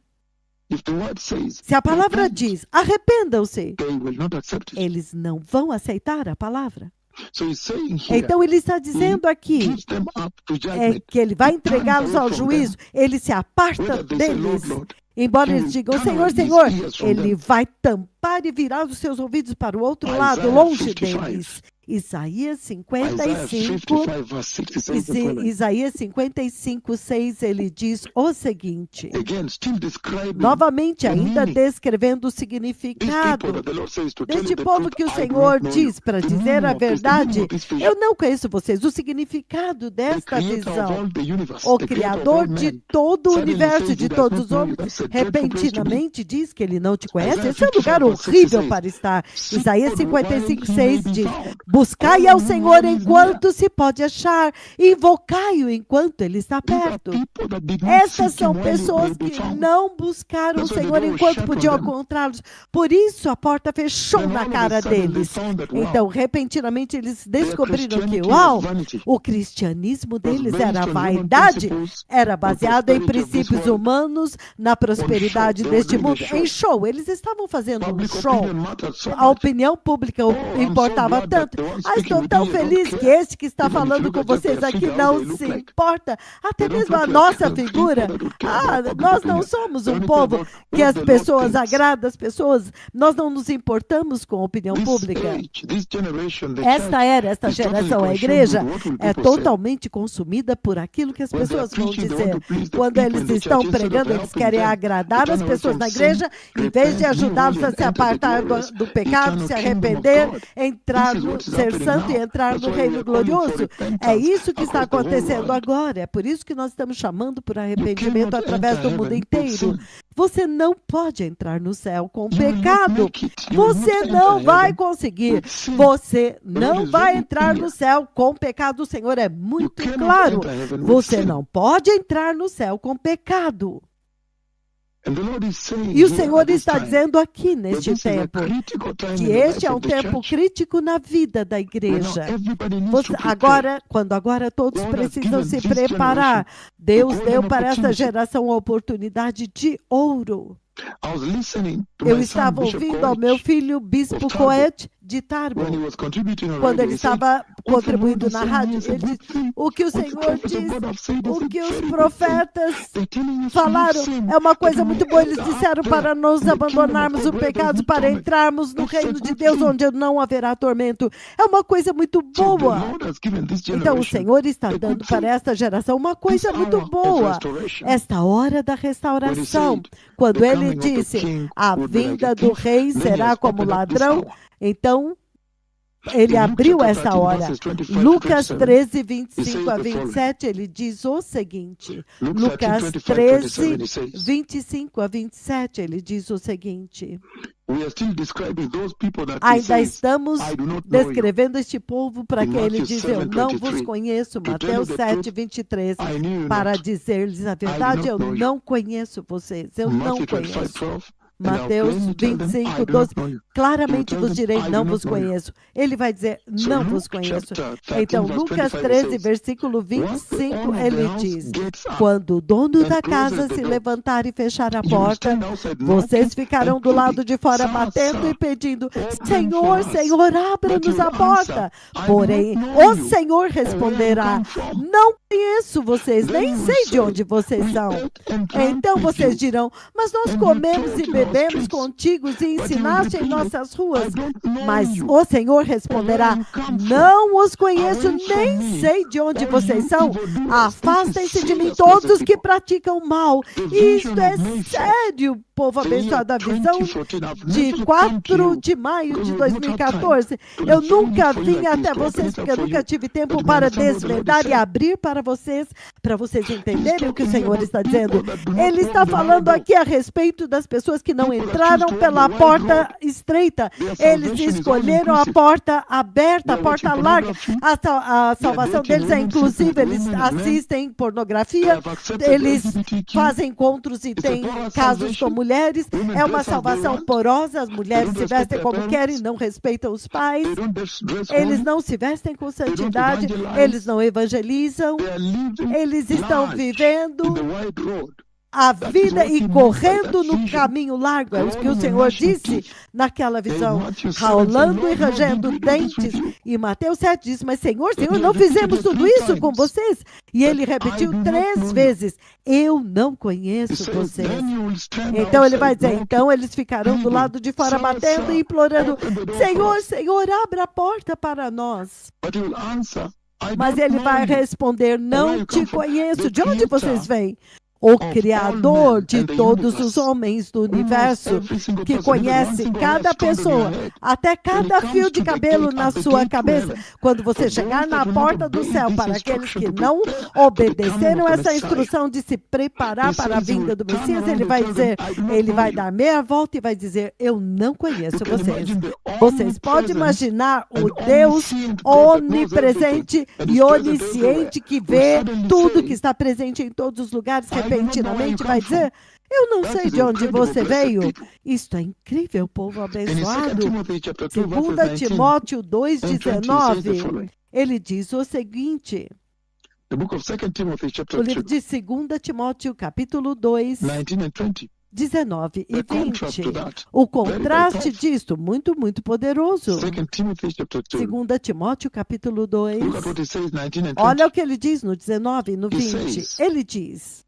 If the word says, Se a palavra "Repent", diz, arrependam-se, they will not accept it. eles não vão aceitar a palavra. So he's saying here, Então ele está dizendo aqui gives them up to é judgment. que ele vai entregá-los ao juízo, ele se aparta Whether they say, deles. Lord, Lord, Embora he eles will digam, turn Senhor, away his Senhor, ears from ele them. vai tampar e virar os seus ouvidos para o outro lado, Isaiah longe 55. deles. Isaías Isaiah 55, 55 verse 6 says the following. Isaías 55, 6, ele diz o seguinte, Again, still describing novamente the ainda meaning. descrevendo o These people significado that the Lord says to tell you deste the povo truth, que o I do Senhor not know you. diz para The dizer meaning a of this, the verdade, meaning of this vision. eu não conheço vocês, o significado The desta creator of visão. all the universe, O the creator of Criador all de men, todo o suddenly universo, says de he does todos not os know you. homens, That's a dreadful place to be. repentinamente diz que ele não te conhece. Isaiah Esse é um lugar 55, verse 6 horrível says, para estar. "Seek Isaías God while 55, he may 6 be diz, found. buscai Call ao him Senhor while he is near." enquanto se pode achar, invocai-o enquanto ele está These are perto. people that did not Estas seek são him while he pessoas may be que found. não buscaram o That's why the Senhor door was enquanto shut podiam on them. encontrá-los. Por isso a porta fechou Then na all of a cara sudden they deles. found that, wow, Então, repentinamente, eles their descobriram que, Christianity uau, was vanity. o cristianismo Was deles based era on human vaidade, principles, era on baseado em prosperity of this princípios world, humanos, na prosperidade show. They were deste doing a mundo, show. em show. Eles estavam fazendo um Public show. opinion mattered so A much. opinião pública Oh, I'm so importava glad that tanto. the estou tão feliz que este que está falando com vocês aqui não se importa. Até mesmo a nossa figura. Nós não somos um povo que as pessoas agradam, as pessoas. Nós não nos importamos com a opinião pública. Esta geração, a igreja, é totalmente consumida por aquilo que as pessoas vão dizer. Quando eles estão pregando, eles querem agradar as pessoas na igreja, em vez de ajudá-los a se apartar do pecado, se arrepender, ser santo e entrar no reino glorioso. É isso que está acontecendo agora. É por isso que nós estamos chamando por arrependimento através do mundo inteiro. Você não pode entrar no céu com pecado. Você não vai conseguir. Você não vai entrar no céu com pecado. O Senhor é muito claro. Você não pode entrar no céu com pecado. E o Senhor está dizendo aqui neste tempo que este é um tempo crítico na vida da igreja. Quando agora todos precisam se preparar, Deus deu para esta geração a oportunidade de ouro. Eu estava ouvindo ao meu filho, Bispo Coet, de Tarbo, quando ele estava contribuindo na rádio. Ele disse, o que o Senhor diz, o que os profetas falaram, é uma coisa muito boa. Eles disseram para nos abandonarmos o pecado, para entrarmos no reino de Deus, onde não haverá tormento. É uma coisa muito boa. Então, o Senhor está dando para esta geração uma coisa muito boa. Esta hora da restauração. Quando ele disse, a vinda do rei será como ladrão, então, ele abriu essa hora. Lucas 13, 25 a 27, ele diz o seguinte. Lucas 13, 25 a 27, ele diz o seguinte. Ainda estamos descrevendo este povo para que ele diz, eu não vos conheço, Mateus 7, 23, para dizer-lhes a verdade, eu não conheço vocês, eu não conheço. Mateus 25, 12, claramente vos direi, não vos conheço. Ele vai dizer, não vos conheço. Então, Lucas 13, versículo 25, ele diz, quando o dono da casa se levantar e fechar a porta, vocês ficarão do lado de fora batendo e pedindo, Senhor, Senhor, abra-nos a porta. Porém, o Senhor responderá, não conheço vocês, nem sei de onde vocês são. Então vocês dirão, mas nós comemos e bebemos contigo e ensinaste em nossas ruas. Mas o Senhor responderá, não os conheço, nem sei de onde vocês são. Afastem-se de mim todos que praticam mal. Isto é sério, povo abençoado. A visão de 4 de maio de 2014. Eu nunca vim até vocês, porque eu nunca tive tempo para desvendar e abrir para vocês entenderem o que o Senhor está dizendo. Ele está falando aqui a respeito das pessoas que não entraram pela porta estreita. Eles escolheram a porta aberta, a porta larga. A salvação deles é inclusive, eles assistem pornografia, eles fazem encontros e têm casos com mulheres. É uma salvação porosa, as mulheres se vestem como querem, não respeitam os pais, eles não se vestem com santidade, eles não evangelizam, eles estão vivendo a vida e correndo no caminho largo, é o que o Senhor disse naquela visão, raulando e rangendo dentes. E Mateus 7 diz, mas Senhor, não fizemos tudo isso com vocês? E ele repetiu 3 vezes, eu não conheço vocês. Então ele vai dizer, então eles ficarão do lado de fora batendo e implorando, Senhor, Senhor, abra a porta para nós. Mas ele vai responder, não te conheço. De onde vocês vêm? O Criador de todos os homens do universo, que conhece cada pessoa, até cada fio de cabelo na sua cabeça. Quando você chegar na porta do céu, para aqueles que não obedeceram essa instrução de se preparar para a vinda do Messias, ele vai dizer, ele vai dar meia volta e vai dizer, eu não conheço vocês. Vocês podem imaginar o Deus onipresente e onisciente que vê tudo, que está presente em todos os lugares, repentinamente vai dizer, eu não sei de onde você veio. Isto é incrível, povo abençoado. 2 Timóteo 2,19, ele diz o seguinte, o livro de 2 Timóteo, capítulo 2, 19 e The contrast 20. to that. O Very, very contraste powerful. disto, muito, muito poderoso. 2 Timothy chapter 2. 2 Timóteo, capítulo 2. Look at what he says, 19 and 20. Olha o que ele diz no 19 e no He 20. says, Ele diz: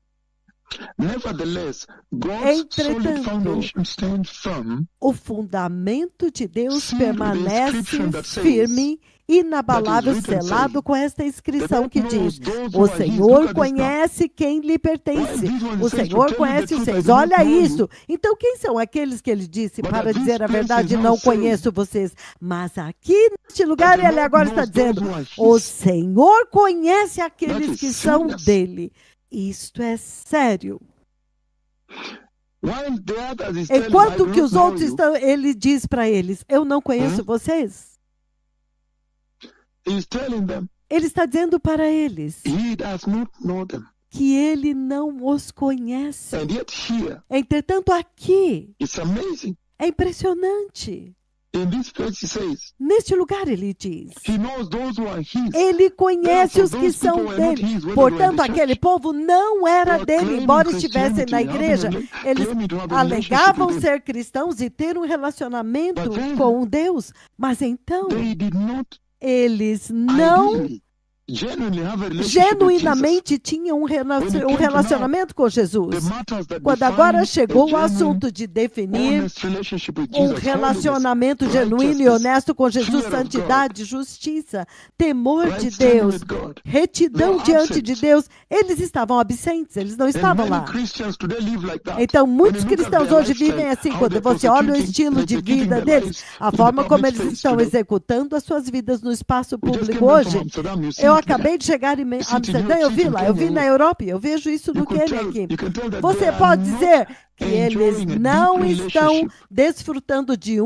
Nevertheless, God's solid entretanto, foundation stands firm, o fundamento de Deus sealed with the permanece inscription that says, firme, inabalável, that is written, selado saying, com esta inscrição the que Lord knows diz: those who o are his. Look Senhor at this now. conhece quem lhe pertence. Why this one O says to Senhor tell you conhece the os truth, I seus. do not Olha know you. isso. Então, quem são aqueles que ele disse But para at this dizer a place verdade? is now Não saying conheço vocês. Mas aqui, neste lugar, that the ele Lord agora está knows those dizendo: who are o his. Senhor conhece aqueles That is que são serious. dele. Isto é sério. While the others is telling, I Enquanto do que not os know outros you, estão, ele diz para eles: eu não conheço vocês. he's telling them Ele está dizendo para eles he does not know them. que ele não os conhece. And yet here, Entretanto, aqui it's amazing. é impressionante. In this place he says, Neste lugar ele diz: he knows those who are his. ele conhece Therefore, os que those são people were not dele. his when they were in Portanto, the aquele church. povo não era They were dele, claiming embora estivessem na Christianity, igreja. Eles claiming to have a relationship alegavam with him. ser cristãos e ter um relacionamento But then, com Deus. Mas então, They did not eles não ideally, genuinely have a relationship with Jesus. genuinamente tinham um relacionamento com Jesus. The matters that Quando define agora a chegou o genuine, assunto de definir honest relationship with um Jesus, relacionamento holiness, genuíno e righteousness, honesto com Jesus, fear of santidade, justiça, temor right de standing Deus, with God. retidão They are diante de absent. Deus, eles estavam absentes, eles não And estavam many lá. Christians today live like that. Então, When muitos you look at cristãos their hoje vivem lifestyle, assim, how quando they're você olha o prosecuting, estilo de executing vida their deles, lives a in the forma como public eles space estão today. executando as suas vidas no espaço We just público came back from hoje. Amsterdam, you see Eu it there. acabei de chegar em You see it in Amsterdã, New eu York vi City, lá, eu vi na Kenya. Europa, eu vejo isso no You Quênia aqui. can tell that Você they are pode not dizer que eles enjoying a não deep estão relationship desfrutando de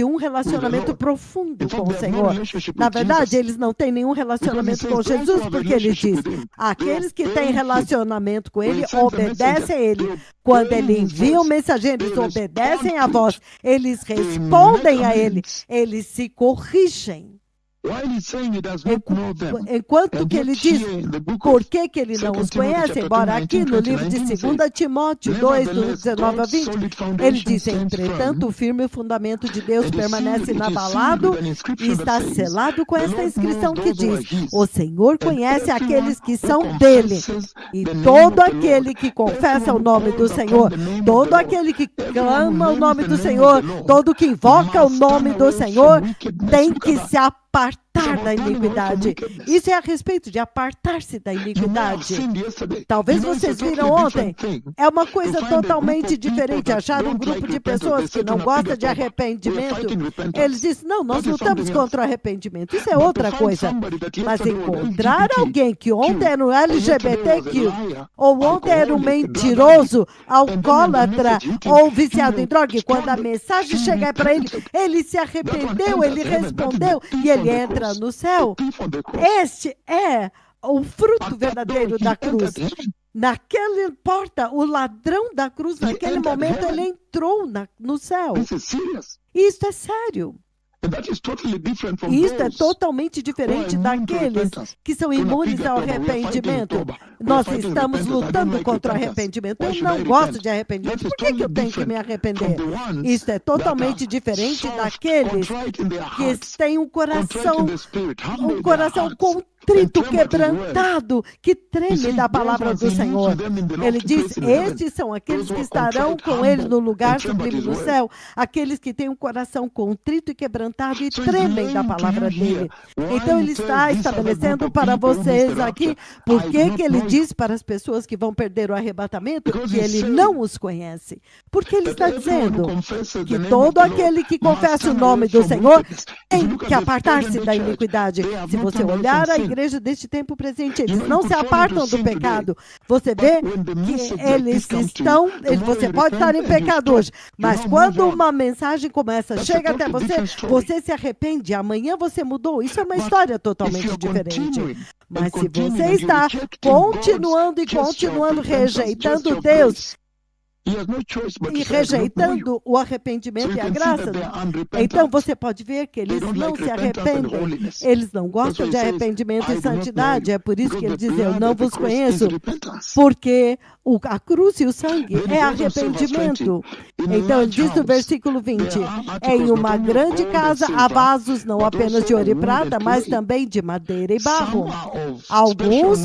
um relacionamento Lord. profundo In fact, com o they have no Senhor. relationship Na with verdade, Jesus. eles não têm nenhum Because he relacionamento says com those who Jesus, have a porque ele relationship diz: with him, they aqueles que obey têm him. relacionamento com When ele he sends a obedecem a messenger, ele. they Quando obey ele his envia um voice. mensageiro, eles They obedecem a respond to voz, it. eles They respondem make a ele, amends. eles se corrigem. While he's saying he does not know them, Enquanto and que ele yet diz here in the book por of que ele não 2 os Timothy conhece, chapter 2, embora aqui 19, no 20, livro de 19 2 says, Timóteo 2, do Nevertheless, 19 a God's 20, solid ele foundation diz: stands entretanto, firm, o firme fundamento de Deus and is permanece sealed, it is sealed inabalado with an e inscription está that says, selado com The esta Lord inscrição knows que those who are diz: his, o Senhor and conhece everyone aqueles que who são dele. confesses E the name todo of the Lord, aquele que confessa o everyone who nome do calls Senhor, upon the name of todo the Lord, aquele que everyone who clama o names nome the do name of Senhor, the Lord, todo que invoca o must nome turn do away from Senhor, wickedness. tem Look que at that. se apartar It's da about turning away from iniquidade. wickedness. Isso é a respeito de apartar-se da You may have iniquidade. sinned yesterday. Talvez You know, it's a vocês totally viram ontem. different thing É uma to coisa find a group totalmente of people diferente. that Achar um don't grupo like de repentance. pessoas They que say to não gostam Napiga de Toba, we are arrependimento. fighting Eles repentance. dizem: não, nós That is lutamos something contra o arrependimento. Isso é But to outra find coisa. somebody that Mas yesterday was encontrar LGBTQ, alguém que ontem era um or yesterday was a LGBTQ, liar, ou ontem era um alcoholic, drug mentiroso, addict, and then when the alcoólatra, message hit him, ou he viciado em will droga, e quando a respond, mensagem he chegar para ele, repented. ele se That one arrependeu, ele enters heaven. That is the respondeu, thief e ele on the entra cross. no The céu. thief on the cross. Este é o fruto At that door, verdadeiro he da cruz. entered heaven. Naquela porta, o ladrão da cruz, He naquele entered momento, heaven. ele entrou no céu. This is serious. Isto é sério. And that is totally different from Isto é those totalmente diferente who are immune to daqueles repentance. que são To imunes Napiga ao Toba, we are fighting arrependimento. Toba. We are Nós fighting estamos repentance. I don't lutando like contra o repentance. arrependimento. Why Eu should não I gosto repent? de arrependimento. That is Por que eu totally tenho que me different arrepender? from the ones Isto é that totalmente are diferente soft, daqueles contrite in their que hearts, têm um contrite coração in the spirit, humble in their coração hearts, contrito, and tremble at his word. quebrantado, que He treme says, da those palavra ones do he lives Senhor. with them in the Ele lofty diz: place in heaven. estes são aqueles Those who que are estarão contrite, com ele humble, no lugar and tremble at sublime his no word. céu, aqueles que têm um coração contrito e quebrantado e So he's tremem da laying to palavra you here dele. why Então he ele tells está this other group estabelecendo of para people who miss vocês the aqui rapture, por I do que not que ele know you. diz para as pessoas que vão perder o arrebatamento Because que he's ele saying não os conhece. Porque ele that está everyone who dizendo confesses the que name of todo the Lord aquele que must confessa o turn nome away do from Senhor wickedness. If you tem look que at the apartar-se present da day church, iniquidade. they have Se not você turned away olhar from a sin. igreja deste tempo presente, You eles know, you não could se fall into apartam do sin today, pecado. Você but vê when the que message like this eles comes to you, estão. tomorrow Você you pode estar repent em and you pecado stop. hoje, You mas now quando move on. uma mensagem começa, That's a chega até totally você, different story. você se arrepende, amanhã você mudou. Isso é uma But história if totalmente you're diferente. continuing Mas se continuing você and you está rejecting God's continuando e gesture of continuando repentance, rejeitando gesture of Deus, grace, e rejeitando o arrependimento e a graça. Então você pode ver que eles não se arrependem, eles não gostam de arrependimento e santidade. É por isso que ele diz: eu não vos conheço, porque a cruz e o sangue é arrependimento. Então ele diz no versículo 20: em uma grande casa há vasos não apenas de ouro e prata, mas também de madeira e barro, alguns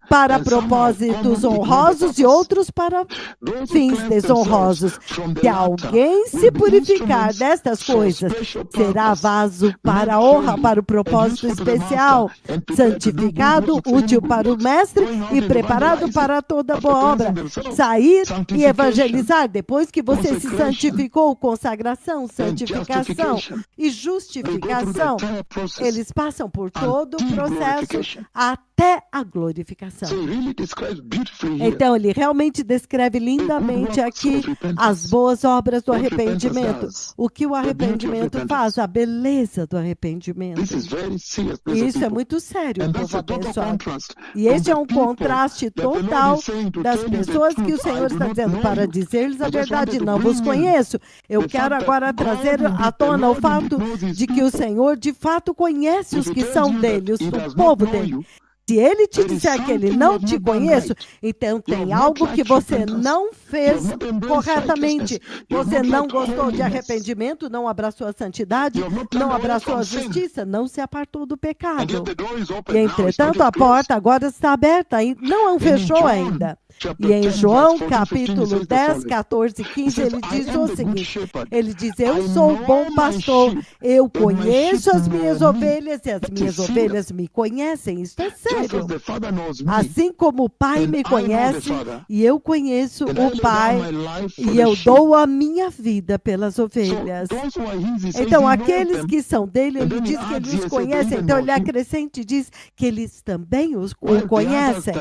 para propósitos honrosos e outros para fins desonrosos. Se alguém se purificar destas coisas, será vaso para a honra, para o propósito especial, santificado, útil para o mestre e preparado para toda boa obra. Sair e evangelizar, depois que você se santificou, consagração, santificação e justificação, eles passam por todo o processo até a glorificação. Então ele realmente descreve lindamente aqui as boas obras do arrependimento. O que o arrependimento faz, a beleza do arrependimento. E isso é muito sério, povo abençoado. E este é um contraste total das pessoas que o Senhor está dizendo, para dizer-lhes a verdade, não vos conheço. Eu quero agora trazer à tona o fato de que o Senhor de fato conhece os que são dele, o povo dele. Se ele te disser que ele não te conhece, então tem algo que você não fez corretamente. Você não gostou de arrependimento, não abraçou a santidade, não abraçou a justiça, não se apartou do pecado. E, entretanto, a porta agora está aberta e não fechou ainda. E em João, capítulo 10, 14 e 15, ele diz o seguinte, ele diz: eu sou o bom pastor, eu conheço as minhas ovelhas e as minhas ovelhas me conhecem. Isso é sério. Assim como o Pai me conhece e eu conheço o Pai e eu dou a minha vida pelas ovelhas. Então, aqueles que são dele, ele diz que eles conhecem, então ele acrescenta e diz que eles também o conhecem.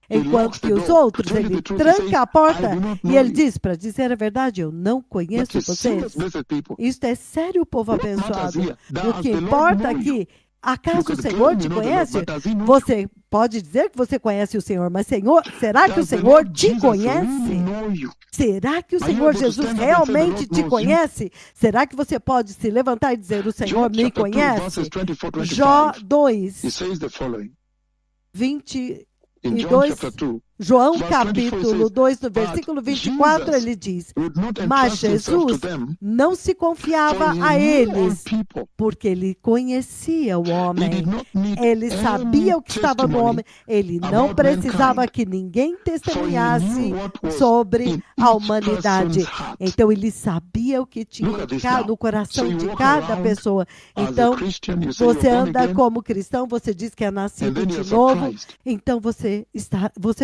Enquanto que os outros, ele tranca a porta e ele diz, para dizer a verdade, eu não conheço vocês. Isso é sério, povo abençoado. O que importa aqui, acaso o Senhor te conhece? Você pode dizer que você conhece o Senhor, mas Senhor, será que o Senhor te conhece? Será que o Senhor Jesus realmente te conhece? Será que você pode se levantar e dizer, o Senhor me conhece? Jó 2, 20 e 2, João capítulo 2, no versículo 24, ele diz, mas Jesus não se confiava a eles, porque ele conhecia o homem, ele sabia o que estava no homem, ele não precisava que ninguém testemunhasse sobre a humanidade. Então, ele sabia o que tinha no coração de cada pessoa. Então, você anda como cristão, você diz que é nascido de novo, então você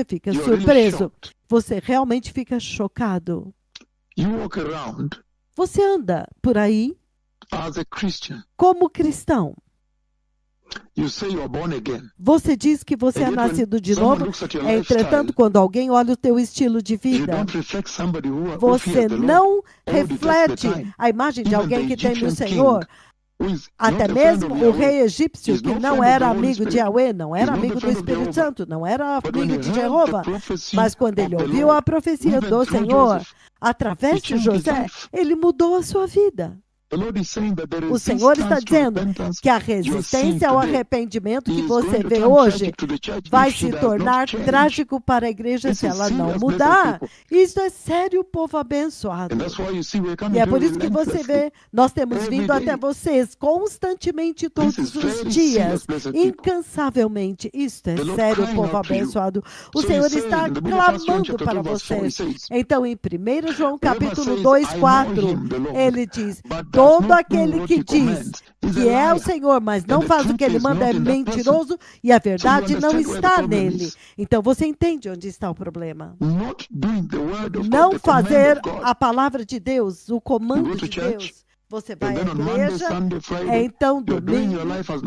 fica surpreso. Você realmente fica chocado. Você anda por aí como cristão. Você diz que você é nascido de novo, entretanto, quando alguém olha o teu estilo de vida, você não reflete a imagem de alguém que teme o Senhor. Até mesmo o rei egípcio, que não era amigo de Yahweh, não era amigo do Espírito Santo, não era amigo de Jeová, mas quando ele ouviu a profecia do Senhor, através de José, ele mudou a sua vida. O Senhor está dizendo que a resistência ao arrependimento que você vê hoje vai se tornar trágico para a igreja se ela não mudar. Isso é sério, povo abençoado. E é por isso que você vê, nós temos vindo até vocês constantemente todos os dias, incansavelmente. Isso é sério, povo abençoado. O Senhor está clamando para vocês. Então, em 1 João capítulo 2, 4, ele diz, todo aquele que diz que é o Senhor, mas não faz o que ele manda, é mentiroso e a verdade não está nele. Então você entende onde está o problema. Não fazer a palavra de Deus, o comando de Deus. Você vai à igreja, então domingo,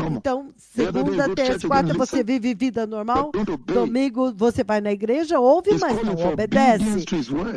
então segunda, terça, quarta você vive vida normal, domingo você vai na igreja, ouve, mas não obedece.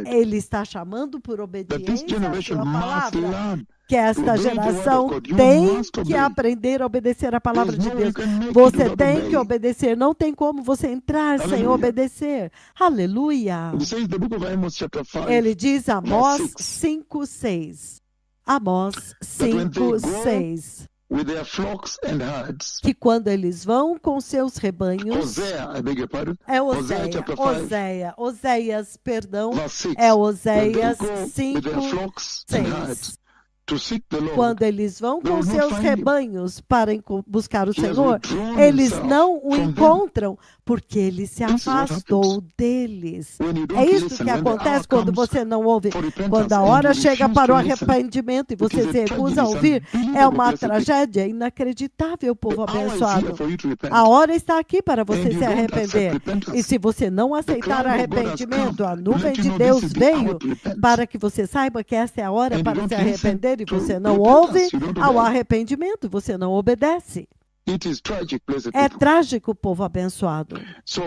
Ele está chamando por obediência à sua palavra. que esta obey the word of geração God. You tem must que obey. aprender a obedecer a palavra There's de no way Deus. you can make it Você without tem que obeying. obedecer. Não tem como você entrar sem Hallelujah. obedecer. Aleluia. It says the book of Amos chapter 5, Ele diz Amós verse 6, 5:6. Amós that when they go 5:6. with their flocks and herds. Que quando eles vão com seus rebanhos. Hosea, I beg your pardon. É Hosea chapter 5, Oséias, perdão. verse 6. É When Oséias they go with their flocks and 5:6. herds to seek the Lord, Quando eles vão they com will not seus find him. rebanhos para buscar o He has Senhor, withdrawn eles himself não o from them. encontram porque ele se This is what afastou happens deles. when you É don't isso listen, que when the hour acontece quando comes você não ouve. for repentance Quando a and hora you chega refuse para o to listen. arrependimento e It você is a se recusa a tragedy, ouvir, it's unbelievable, é uma blessed people. tragédia inacreditável, The povo hour is here abençoado. for you to repent. A hora está aqui para And você you se don't accept arrepender. E repentance. se você não The aceitar cloud of God has arrependimento, a come to nuvem let you de know this Deus is the hour veio to repent. para que você saiba que essa é a hora And you para don't se listen arrepender e to você não ouve repentance, you don't ao obey. arrependimento, você não obedece. It is tragic, blessed É people. trágico, povo abençoado. So,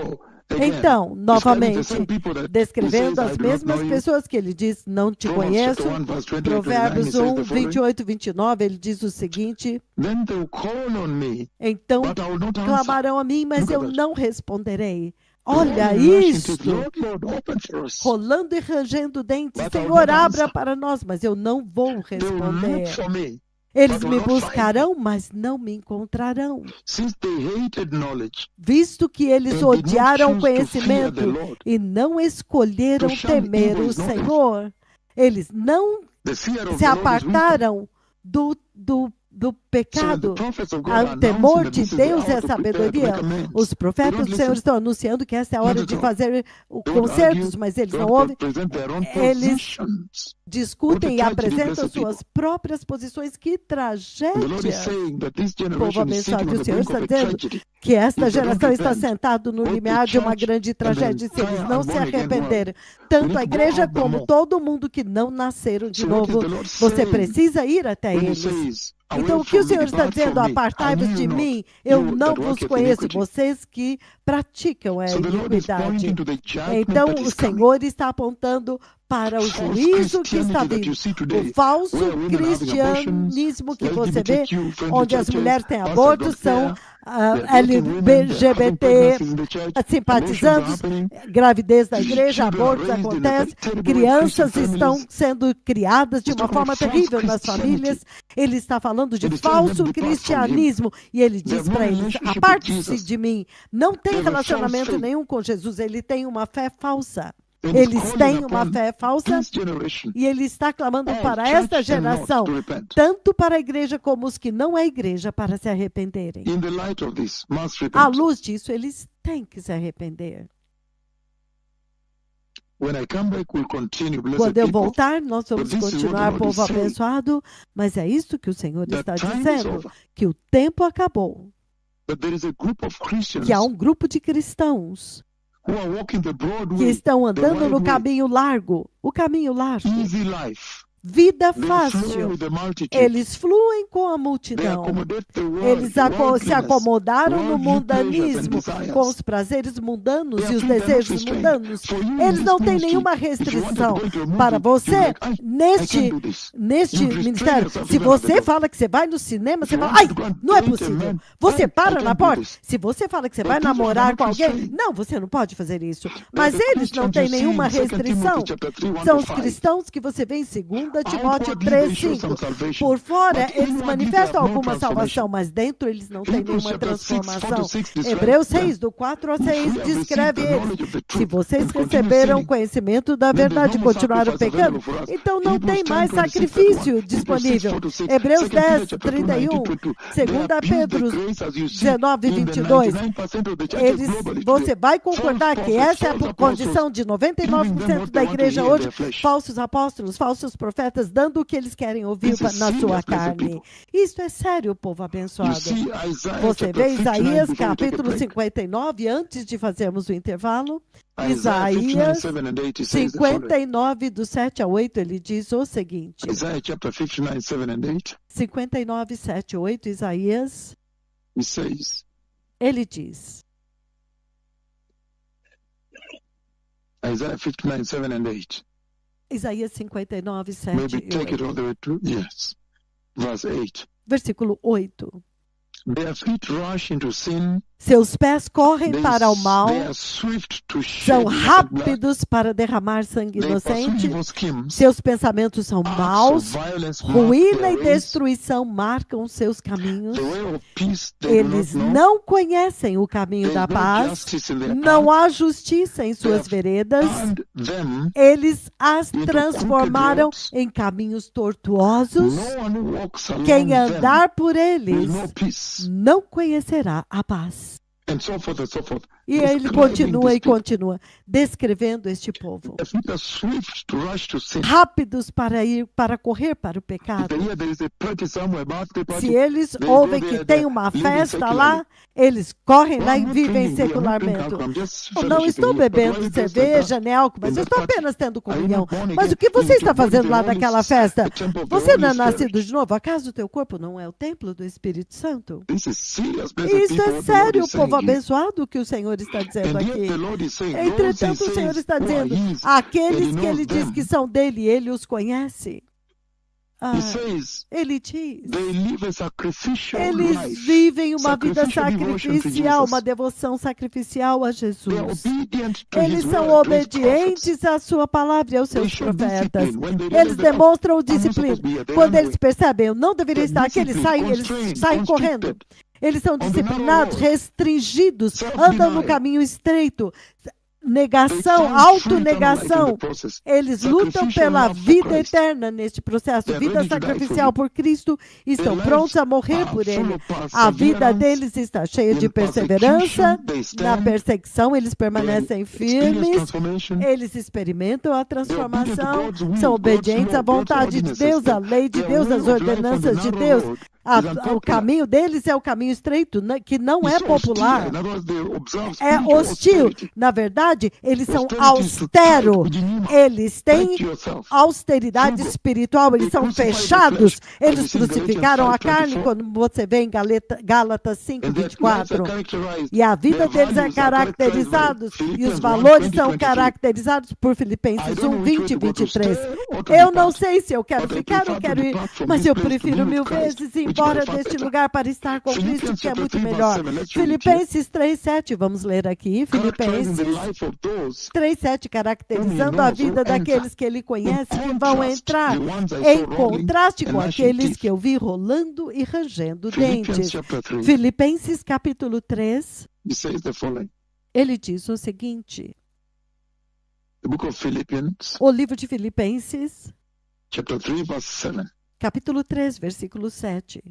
again, Então, describing the novamente, same people that he says, descrevendo I as do not know mesmas you. pessoas que ele diz, não te Proverbs conheço. chapter 1, verse 28 to 29, he Provérbios says 1, the following. 28 e 29, ele diz o seguinte: Then they will call on me, então but I will not answer. clamarão a mim, mas Look at eu that. não responderei. Rolling Olha and rushing to isto! Lord, Lord, open for us. Rolando e rangendo dentes, But I will Senhor, not abra answer. para nós, mas eu não vou They will look responder. for me, Eles but will me not find me. buscarão, mas não me encontrarão. Since they hated knowledge Visto que eles and did not odiaram o choose to fear the conhecimento Lord, e não escolheram to shun temer evil o is not Senhor, eles não the fear of se the Lord is wisdom. apartaram do So when the pecado. prophets of God O are temor announcing that de this is the Deus hour é to prepare, to sabedoria. make amends, Os they profetas don't do Senhor listen. estão anunciando que essa é a hora Not de at all. fazer Don't concertos, argue, mas eles não don't ouvem. present their own Eles positions. discutem e What a tragedy, apresentam blessed suas people. próprias posições. Que The Lord is tragédia! saying that this Povo generation is sitting abençoado, on e the o Senhor brink está of a dizendo tragedy. que esta If they don't geração está repent, sentada no both the limiar de uma church grande and the tragédia se eles entire não se unborn again world, arrependerem. we Tanto need a to go igreja out them como all. todo mundo que não nasceram de So what is novo, the Lord você saying precisa ir até when he eles. says, Então, away o que o from me, Senhor está depart dizendo? from me, I Apartai-vos knew de you not, mim, eu you não that vos worketh conheço, iniquity. vocês que praticam a So the Lord is pointing iniquidade. to the judgment Então, that o is coming. Senhor está apontando para o False juízo que está Christianity that you vindo. see O today, falso where women are having abortions, cristianismo que você vê, LGBTQ friendly onde as churches, mulheres têm pastors aborto, don't são care, they're dating women, they're having LGBT pregnancies in the church, abortions are simpatizantes, happening, gravidez da igreja, children are abortos raised in a very acontecem, terrible crianças Christian estão families. sendo criadas de He's uma talking about forma false terrível nas Christianity. famílias. Ele está falando de And he's telling them, falso depart from him. cristianismo. E ele They diz have no para eles, relationship with aparte-se Jesus. de mim. Não tem They have a false relacionamento faith. nenhum com Jesus. Ele tem uma fé falsa. And he's Eles calling têm uma upon fé falsa this generation, e ele está clamando all para church esta and not, geração, to repent. tanto para a igreja como os que não é igreja, para se arrependerem. In the light of this, must À repent. luz disso, eles têm que se arrepender. When I come back, we'll continue, blessed Quando eu people. voltar, nós vamos But this is what the continuar, Lord is povo saying. abençoado, mas é isso que o Senhor That está time is dizendo, over. que o tempo acabou, But there is a group of Christians que há um grupo de cristãos who are walking the broad que way, estão the andando wide no way, caminho largo, easy life. vida They flow fácil. with the multitude. Eles fluem com a They multidão. accommodate the world, Eles se worldliness, acomodaram no worldly pleasures and mundanismo, desires. com os prazeres mundanos They e are os free, they're not desejos restrained. mundanos. For you in Eles this não têm ministry, nenhuma if you wanted to restrição. go into a Para movie, you'd você, be like, I neste, can't do this. neste You'd restrain ministério, yourself se even at the você door. fala que você vai no cinema, If você you fala, wanted ai, to go and não é date a possível. man, Você I para can't na do porta. this. Se você fala que você But vai people are namorar not com alguém, restrained. não, você não pode fazer isso. Mas The eles não Christians têm you see nenhuma in 2 restrição. Timothy chapter 3, 1 São to os 5. cristãos que você vê em 2 Timóteo Outwardly they show 3:5. some salvation. Por fora, But eles inwardly they manifestam have no alguma transformation. salvação, mas dentro eles não têm Hebrews nenhuma chapter 6, 4 transformação. to 6 describes Hebreus them. 6, do 4 a Who 6, have received descreve the eles. knowledge of the Se truth vocês and continue receberam sinning, conhecimento da then there's verdade e no more continuaram sacrifice pecando, available for us. então não Hebrews tem 10, mais 26, 31. sacrifício Hebrews 6, disponível. 4 to 6. Hebreus 2 Peter 10, chapter 2, 19 31, to 22. They 2 abuse the Pedro grace as you see 19, in the 22. 99% of the churches globally Você today. vai concordar False que prophets, essa é false a condição de giving them 99% what da they want to igreja hear in hoje, their flesh. falsos apóstolos, falsos profetas, dando o que eles querem ouvir This is na serious, sua blessed carne. people. Isso é sério, povo You abençoado. see Isaiah Você chapter vê 59 Isaías, before we take a capítulo break. 59, antes de fazermos o intervalo. Isaiah 59, Isaías 7 and 8, it says the following. 59, do 7 a 8, ele diz o seguinte. Isaiah chapter 59, 7 and 8, 59, 7 e 8, Isaías, it says, ele diz. Isaiah 59, 7 and 8. Isaías 59, 7 Maybe e take it all 8. the way through. Yes. verse 8. Versículo 8. Their feet rush into sin. Seus pés correm para o mal, They are swift to são shed innocent blood. rápidos para derramar sangue They pursue inocente. evil schemes. Seus pensamentos são Acts maus, of violence mark ruína their e ways. destruição marcam seus caminhos. The way of peace they do Eles not know. não conhecem o caminho There da is no paz, justice in their não paths. há justiça em suas veredas. Turned them. Eles as into transformaram crooked roads. em caminhos tortuosos. No one who walks along Quem them andar por will eles know peace. não conhecerá a paz. And so forth and so forth. E ele Describing continua these e people. continua descrevendo este povo. Their feet are swift to rush to sin. Rápidos para correr para o If pecado. they hear there is a party somewhere, birthday party, Se eles they ouvem go que there, tem uma living festa secularly. lá, eles correm No, lá I'm e not vivem drinking beer, I'm not drinking secularmente. alcohol, I'm just Eu não fellowshipping estou here. But why bebendo you dress like that? cerveja nem álcool, mas In eu that estou party, apenas tendo are you comunhão. not born Mas again? o que você Is está your body fazendo the lá Holy naquela Spirit, festa? the temple of the Você Holy não é Spirit? nascido de novo? Acaso o teu corpo não é o templo do Espírito Santo? This is serious, blessed Isso people. é What the Lord sério, is saying povo here. abençoado, que o Senhor está dizendo And yet aqui. the Lord is saying, those he Entretanto, o Senhor says está who are dizendo, his, and aqueles he que ele knows diz them. que são dele, ele os conhece. Ah, He says ele diz, they live a sacrificial eles life. vivem uma vida Sacrificial devotion to sacrificial, Jesus. uma devoção sacrificial a They are Jesus. obedient to Eles his são word, to his prophets. obedientes à sua palavra e aos They seus show profetas. discipline. When they Eles realize that, demonstram I'm not disciplina. supposed to be here, they Quando run eles away. percebem, eu não deveria They're estar aqui, eles disciplined, saem correndo. constricted. Eles são On the narrow disciplinados, road. restringidos, Self-denial. andam no caminho estreito. They Negação, find true eternal life in autonegação. the process. Eles lutam Sacrificial pela love for vida Christ. eterna neste processo, They're vida ready to die for sacrificial you. por Cristo, e Their estão lives prontos a morrer are por full Ele. of A vida perseverance. deles está cheia de In perseverança, persecution, they na stand. perseguição eles They permanecem experience firmes, transformation. eles experimentam a They're obedient to transformação, God's will, são God's obedientes law, à God's vontade de ordinances. Deus, à lei de Their Deus, way às of life on the ordenanças de narrow Deus. road is O unpopular. caminho deles é o caminho estreito, que não é It's austere. popular. In other words, they observe É spiritual hostil. austerity. Na verdade, eles são Austerity is to austeros. tight within you. Eles têm Tight yourself. austeridade Frugal. espiritual, eles They são crucified the fechados. flesh. Eles As you see in crucificaram a Galatians carne, 5:24. quando você vê em Gálatas And their lives 5:24. are characterized. E a vida Their deles é values are characterized by caracterizados, e Philippians os 1, valores 20, são 23. caracterizados por I Filipenses don't know 1, which way 20 e to go, to 23. stay or to Eu não depart. sei se eu quero But I ficar ou prefer to quero ir, depart from mas this eu place to prefiro be with mil Christ, vezes ir which embora by far deste better. lugar para estar com Cristo, Philippians que é chapter muito 3 verse melhor. 7. Let's read it here. Filipenses 3:7, vamos ler aqui. Characterizing the Filipenses life of those 3:7, caracterizando a vida daqueles que ele conhece, que vão entrar em contraste com aqueles que eu vi rolando e rangendo dentes. chapter 3. Filipenses capítulo 3, He says the following. ele diz o seguinte, The book of Philippians, o livro de Filipenses, chapter 3, verse 7. capítulo 3, versículo 7.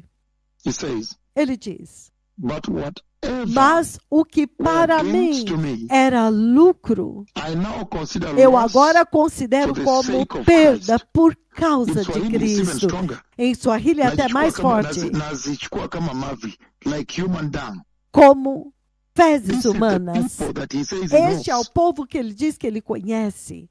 He says, Ele diz, but whatever mas o que para were gains mim to me, era lucro, I now consider eu loss. agora considero for the como sake of perda Christ. por In causa de Swahili, it's even Cristo. stronger. Em Swahili é até mais forte, Nazichukua kama mavi, like human dung. como This fezes is the humanas. people that he says he Este é o knows. povo que ele diz que ele conhece.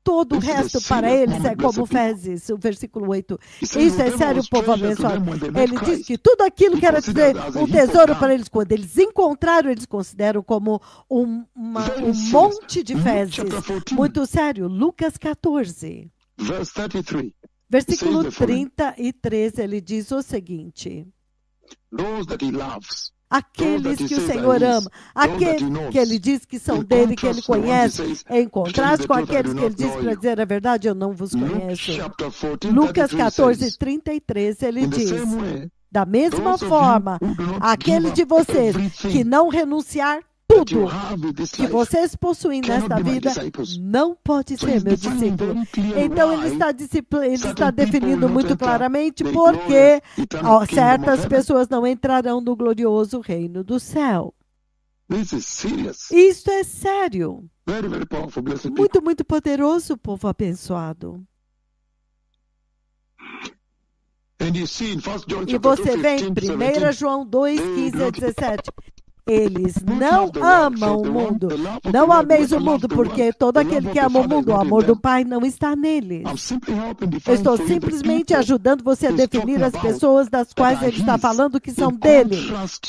Todo o This is resto the para serious eles é moment, como blessed fezes. O versículo 8. He says Isso é whatever sério, was povo treasure to abençoado. them when they met Ele diz Christ, que tudo aquilo he que era considered dizer as a um heap tesouro of para dung. eles, quando eles encontraram, eles consideram como um Very serious. monte de Luke fezes. chapter 14, Muito sério. Lucas 14, verse 33. versículo He says the following. 33, ele diz o seguinte. Those that he loves, Aqueles que o Senhor ama, aqueles que ele diz que são in dele, que ele contrast to the ones he conhece, says, em contraste com "Tell you the truth, I aqueles do que ele not diz know para you." dizer a verdade, eu não vos Luke conheço. chapter 14, Lucas 33 14, says, 33, ele in the diz, same way, da mesma those of forma, you who do not aqueles give de up vocês que everything não renunciar that you tudo have in this que life vocês possuem cannot nesta be my vida, disciples. não pode So ser he's meu defining discípulo. very clear Então ele why está certain definindo people will muito not enter claramente the porque glorious eternal kingdom of certas heaven. pessoas não entrarão no glorioso reino do céu. This is serious. Isto é sério. Very, very powerful, blessed people. Muito, muito poderoso, povo abençoado. And you see in 1 John E chapter 2, você vê em 15 to 17, 1 João 2, 15 a 17. Eles não amam o mundo. Não ameis o mundo, porque todo aquele que ama o mundo, o amor do Pai não está neles. Eu estou simplesmente ajudando você a definir as pessoas das quais ele está falando que são dele,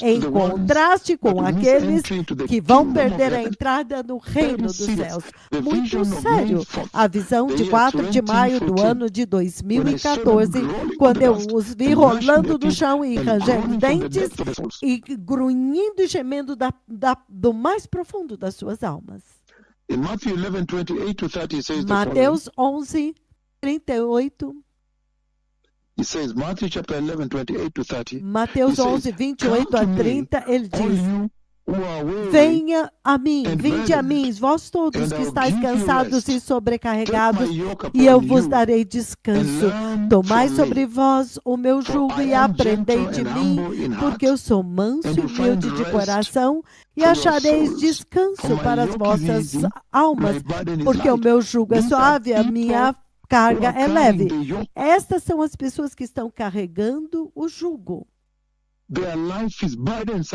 em contraste com aqueles que vão perder a entrada no reino dos céus. Muito sério. A visão de 4 de maio do ano de 2014, quando eu os vi rolando no chão e rangendo dentes e grunhindo e gemendo do mais profundo das suas almas. Mateus 11, 38. Mateus 11, 28 a 30, ele diz: venha a mim, vinde a mim, vós todos que estáis cansados e sobrecarregados, e eu vos darei descanso. Tomai sobre vós o meu jugo e aprendei de mim, porque eu sou manso e humilde de coração, e achareis descanso para as vossas almas, porque o meu jugo é suave e a minha carga é leve. Estas são as pessoas que estão carregando o jugo.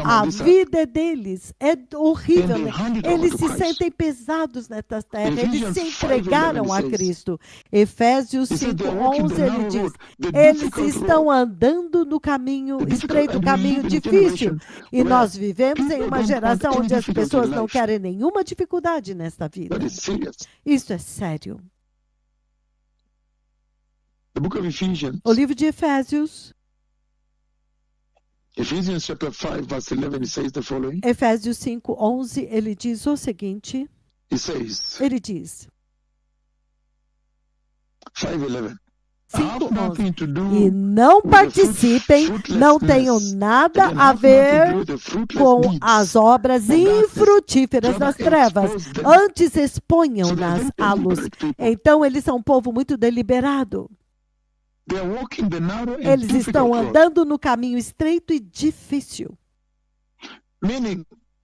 A vida deles é horrível. Eles se sentem pesados nesta terra. Eles se entregaram a Cristo. Efésios 5:11, ele diz: eles estão andando no caminho estreito, caminho difícil. E nós vivemos em uma geração onde as pessoas não querem nenhuma dificuldade nesta vida. Isso é sério. O livro de Efésios. Ephesians chapter 5, verse 11 says the following. Efésios 5:11, ele diz o seguinte. Ele diz. 5:11. 5:11. E não participem, não tenham nada a ver com as obras infrutíferas das trevas. Antes exponham-nas à luz. Então eles são um povo muito deliberado. Eles estão andando no caminho estreito e difícil.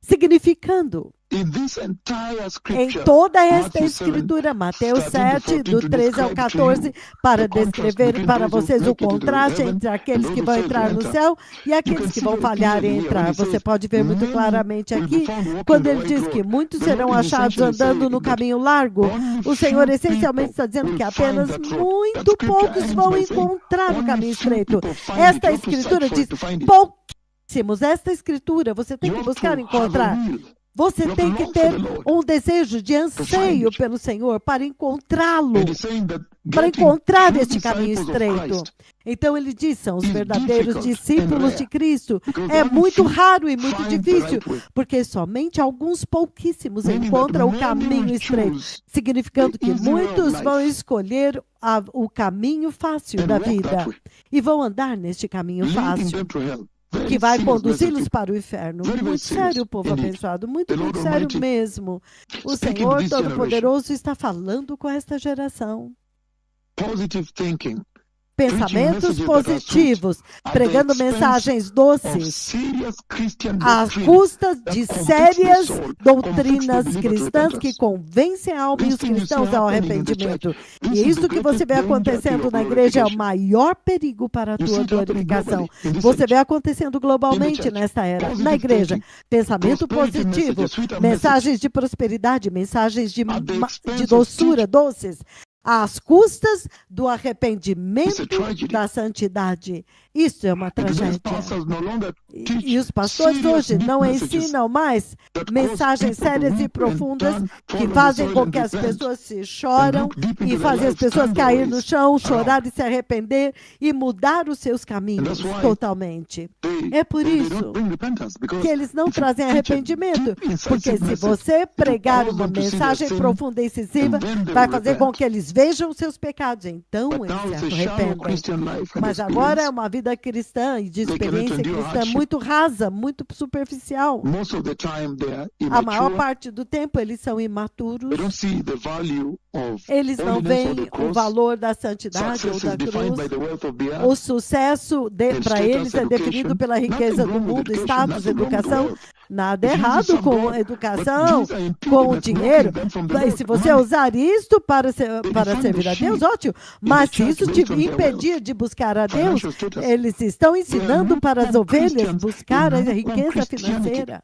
Significando, em toda esta escritura, Mateus 7, do 13 ao 14, para descrever para vocês o contraste entre aqueles que vão entrar no céu e aqueles que vão falhar em entrar. Você pode ver muito claramente aqui, quando ele diz que muitos serão achados andando no caminho largo, o Senhor essencialmente está dizendo que apenas muito poucos vão encontrar o caminho estreito. Esta escritura diz pouquíssimos. Esta escritura você tem que buscar encontrar. Você tem que ter um desejo de anseio pelo Senhor para encontrá-lo, para encontrar este caminho estreito. Então ele diz, são os verdadeiros discípulos de Cristo. É muito raro e muito difícil, porque somente alguns pouquíssimos encontram o caminho estreito, significando que muitos vão escolher o caminho fácil da vida e vão andar neste caminho fácil, que vai conduzi-los para o inferno. Muito sério, povo abençoado, muito sério mesmo. O Senhor Todo-Poderoso está falando com esta geração. Pensamentos positivos, pregando mensagens doces, às custas de sérias doutrinas cristãs que convencem a alma e os cristãos ao arrependimento. E isso que você vê acontecendo na igreja é o maior perigo para a tua glorificação. Você vê acontecendo globalmente nesta era, na igreja. Pensamento positivo, mensagens de prosperidade, mensagens de doçura, doces, às custas do arrependimento da santidade. Isso é uma tragédia. E os pastores hoje não ensinam mais mensagens sérias e profundas que fazem com que as pessoas se choram e fazem as pessoas cair no chão, chorar e se arrepender e mudar os seus caminhos totalmente. É por isso que eles não trazem arrependimento, porque se você pregar uma mensagem profunda e incisiva, vai fazer com que eles vejam os seus pecados, então eles se arrependem. Mas agora é uma vida cristã e de experiência cristã muito rasa, muito superficial. A maior parte do tempo eles são imaturos. Eles não veem o valor da santidade ou da cruz. O sucesso para eles é definido pela riqueza do mundo, status, educação. Nada errado com a educação, com o dinheiro. Mas se você usar isto para servir a Deus, ótimo. Mas se isso te impedir de buscar a Deus, eles estão ensinando para as ovelhas buscar a riqueza financeira.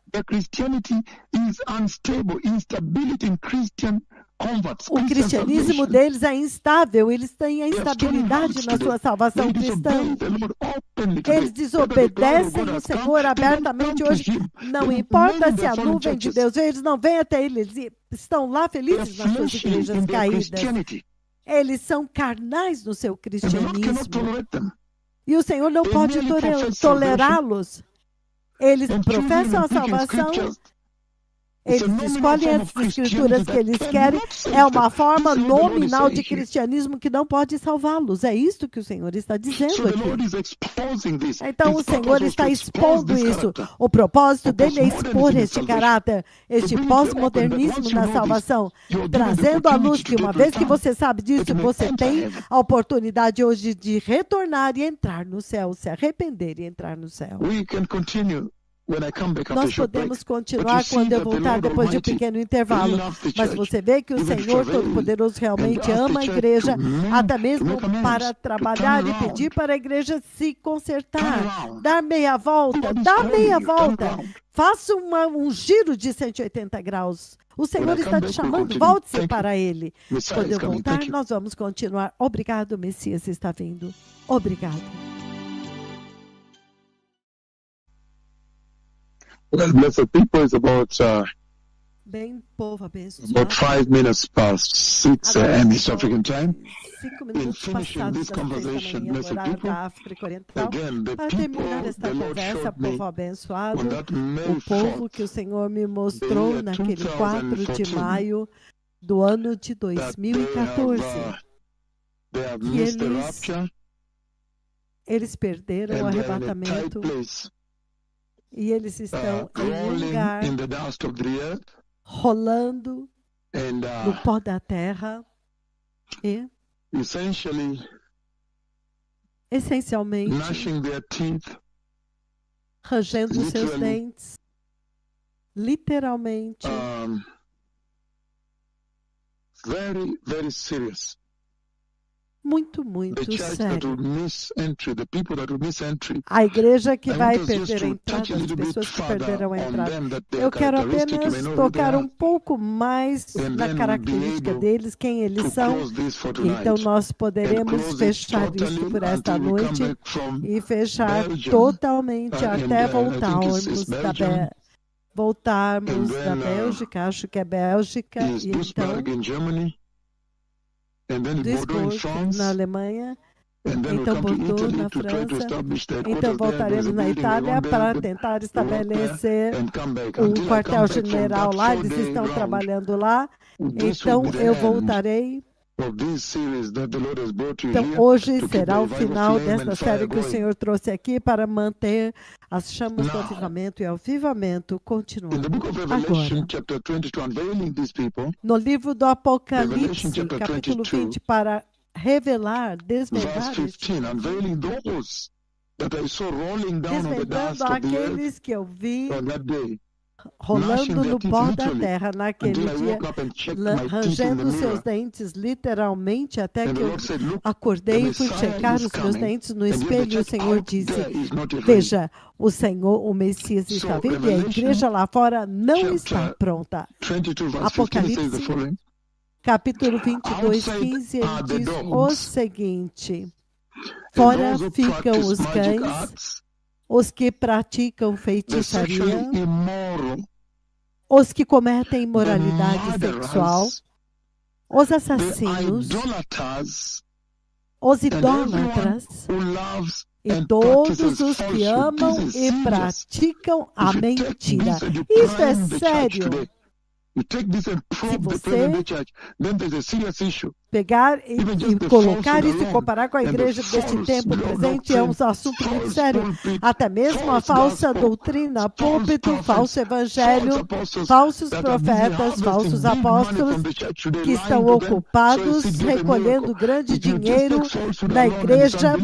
O cristianismo deles é instável, eles têm a instabilidade na sua salvação cristã. Eles desobedecem o Senhor abertamente hoje. Não importa se a nuvem de Deus vem, eles não vêm até ele, eles estão lá felizes nas suas igrejas caídas. Eles são carnais no seu cristianismo. E o Senhor não pode tolerá-los. Eles professam a salvação. Eles escolhem as escrituras que eles querem. É uma forma nominal de cristianismo que não pode salvá-los. É isso que o Senhor está dizendo aqui. Então o Senhor está expondo isso. O propósito dele é expor este caráter, este pós-modernismo na salvação, trazendo à luz que uma vez que você sabe disso, você tem a oportunidade hoje de retornar e entrar no céu, se arrepender e entrar no céu. Nós podemos continuar quando eu voltar depois de um pequeno intervalo, mas você vê que o Senhor Todo-Poderoso realmente ama a igreja, até mesmo para trabalhar e pedir para a igreja se consertar, dar meia volta, faça um giro de 180 graus. O Senhor está te chamando, volte-se para Ele. Quando eu voltar, nós vamos continuar. Obrigado, Messias está vindo. Obrigado. Well, blessed people, is about Bem, povo abençoado. about 5 minutes past 6 a.m. East African time. 5 minutos passados das 6 da manhã, horário da África Oriental. Para terminar esta conversa, povo abençoado, o povo que o Senhor me mostrou naquele 4 de maio do ano de 2014. E eles perderam o arrebatamento. E eles estão em um lugar rolando no pó da terra e essencialmente rangendo seus dentes, literalmente. Very, very serious. Muito, muito sério. A igreja que vai perder a entrada, as pessoas que perderam a entrada. Eu quero apenas tocar um pouco mais na característica deles, quem eles são. Então nós poderemos fechar isso por esta noite e fechar totalmente até voltarmos da Bélgica, acho que é Bélgica, e então Duisburg, na Alemanha, então Bordeaux, na França, então voltaremos na Itália para tentar estabelecer um quartel-general lá, eles estão trabalhando lá, então eu voltarei. Então hoje será o final desta série que o Senhor trouxe aqui para manter as chamas do avivamento e o avivamento continuando. Agora, no livro do Apocalipse, capítulo 20, para revelar, desvendar desvendando aqueles que eu vi rolando no pó da terra naquele dia, rangendo seus dentes literalmente, até que eu acordei e fui checar os meus dentes no espelho e o Senhor disse, veja, o Senhor, o Messias está vindo e a igreja lá fora não está pronta. Apocalipse, capítulo 22, 15, ele diz o seguinte, fora ficam os cães, os que praticam feitiçaria, os que cometem imoralidade sexual, os assassinos, os idólatras e todos os que amam e praticam a mentira. Isso é sério. Se você pegar e colocar isso e comparar com a igreja deste tempo presente, é um assunto muito sério. Até mesmo a falsa doutrina, púlpito, falso evangelho, falsos profetas, falsos apóstolos, que estão ocupados recolhendo grande dinheiro na igreja.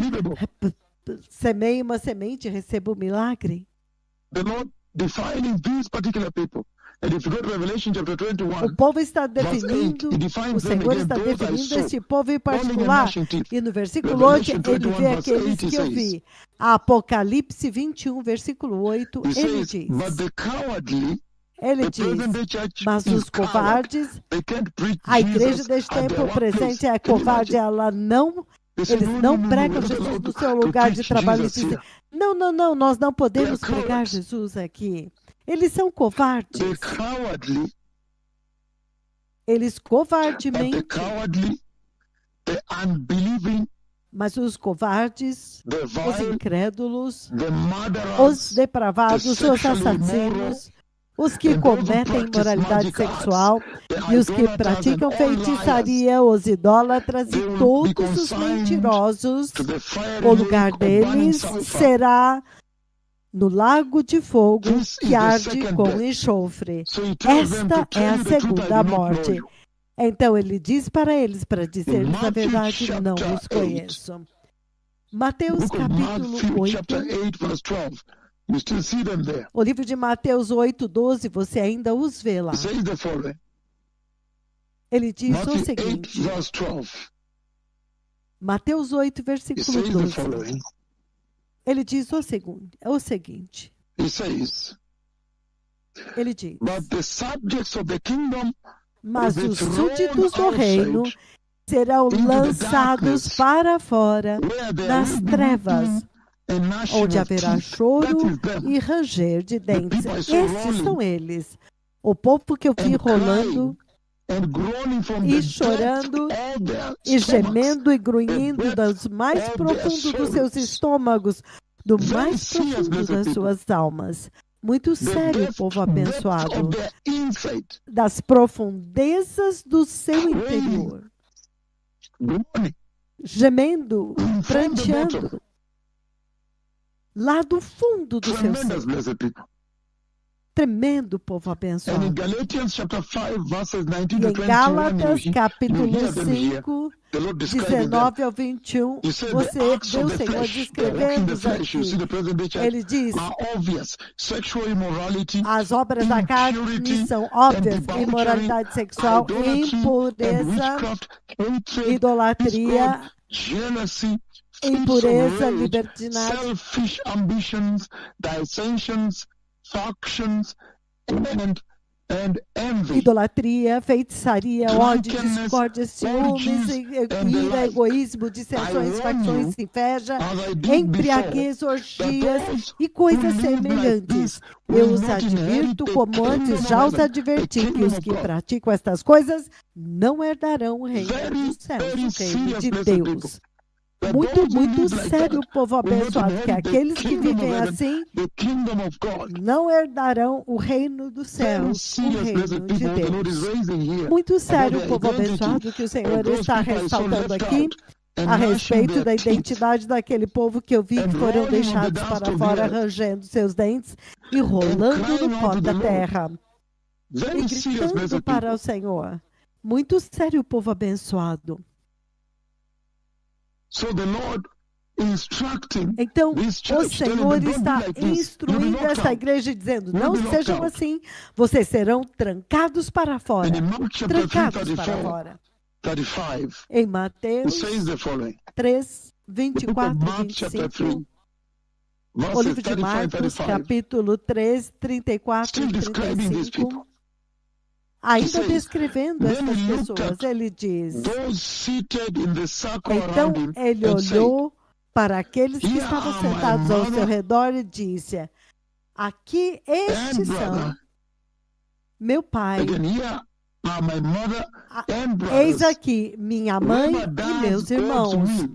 Semeie uma semente e receba um milagre. defining these particular people. And if you go to Revelation chapter 21, O povo está verse 8, definindo, he defines o them Senhor again, está those I definindo saw, esse povo em falling and particular. gnashing teeth. E no versículo 8, Revelation ele 21 vê verse aqueles 8 que eu says, vi. Apocalipse 21, versículo 8, he ele says, diz. but the cowardly, Ele the present diz, day church mas is os coward. covardes, They can't preach a igreja Jesus deste at their tempo workplace. presente é Can you covarde, imagine? ela não, They say, eles no, não no, no, pregam we're not Jesus allowed no to seu lugar de preach trabalho. Eles Jesus dizem, here. não, nós não podemos They are pregar cowards. Jesus aqui. Eles são The covardes. cowardly, Eles but the covardemente, cowardly, the unbelieving, mas os covardes, the os vile, incrédulos, the os murderers, depravados, the os sexually immoral, assassinos, os que and those who cometem practice imoralidade magic arts, sexual the e os que idolaters and praticam all liars, feitiçaria, os idólatras they e will be todos os consigned mentirosos, to the fiery o lugar lake of burning deles sulfur. será no lago de fogo This que is the arde second com death. enxofre. So he tells them to Esta é tell a you the truth, I segunda do not know morte. you. Então ele diz para eles, para dizer-lhes a Matthew verdade, não chapter os 8. conheço. Mateus Book of capítulo Matthew chapter 8, 8 verse 12. You still see them there. o livro de Mateus 8, 12, você ainda os vê lá. It says the following. Ele diz o Matthew 8 seguinte, verse 12. Mateus 8, It versículo says the 12. following. Ele diz o seguinte, It says, ele diz, but the subjects of the kingdom mas will be os thrown súditos do reino outside serão into the lançados darkness, para fora where there nas will be trevas, weeping and gnashing onde of haverá teeth. choro That is them. e ranger de dentes. people I saw Estes rolling são eles. O povo que eu vi and rolando crying and groaning from e the chorando depth of their e stomachs. gemendo e grunhindo dos mais of their profundos dos seus souls. estômagos, do Very mais serious, profundo blessed das people. suas almas. Muito The sério, depth povo of abençoado. their insight, Das profundezas do seu Crying. interior, groaning gemendo, from the pranteando, bottom. lá do fundo do seu Tremendous, ser. blessed people. Tremendo, povo And in abençoado. Galatians chapter 5, verses 19 E to em 21, Gálatas, you capítulo hear them here. 5, The Lord describing them. 19 ao 21, He said você the acts vê of o the Senhor flesh, the walk in the descrevendo-os flesh, you aqui. see the present day church, Ele diz, are obvious. Sexual immorality, as obras da carne impurity, são and óbvias, debauchery, imoralidade sexual, idolatry, and impureza, witchcraft, hatred, idolatria, discord, jealousy, fits of impureza, rage, libertinagem, selfish ambitions, dissensions, factions, and envy. idolatria, feitiçaria, ódio, Drunkenness, discórdia, ciúmes, orgies, and the ira, like. egoísmo, dissensões, I warn facções, you, inveja, as I did embriaguez, before, orgias that those e coisas who live like semelhantes. this Eu will os not inherit advirto the como kingdom antes of já os heaven, the adverti, que kingdom os of que God. praticam estas coisas não herdarão o reino Very, dos céus, very o reino serious, de blessed people. Deus. That Muito, those who muito live like sério, that povo will not abençoado, que inherit the aqueles que kingdom of vivem heaven, assim the kingdom of God. não herdarão o reino dos Very céus, o serious, blessed reino de people, the Lord is Deus. raising here Muito sério, about the povo identity abençoado, que o of Senhor those está people I saw ressaltando left aqui out and a gnashing respeito their da teeth identidade daquele povo que eu vi and que foram rolling on the deixados dust para of the fora, earth rangendo seus dentes e and rolando crying no pó unto the da Lord. terra Very e serious, gritando blessed para people. o Senhor. Muito sério, povo abençoado. So the Lord instructing Então, this o church, telling Senhor them, don't está be like this. You'll be instruindo locked essa out. igreja, dizendo, You'll não be locked sejam out. assim, vocês serão trancados para And fora. in Mark chapter 3, Trancados para 34, fora. 35, Em it Mateus says the following. 3, The book of 24 e Mark chapter 3, 25, o verses livro de 35 Marcos, 35, capítulo 3, 34 still e describing these 35, people. ainda says, descrevendo "Then estas he looked pessoas, at ele diz, those seated in the circle então around him ele and said, olhou para aqueles que Here estavam are my sentados ao seu mother redor e disse, aqui and estes são brother. meu pai, Again, here are my mother and eis brothers. aqui minha mãe Whoever e does meus God's irmãos, will is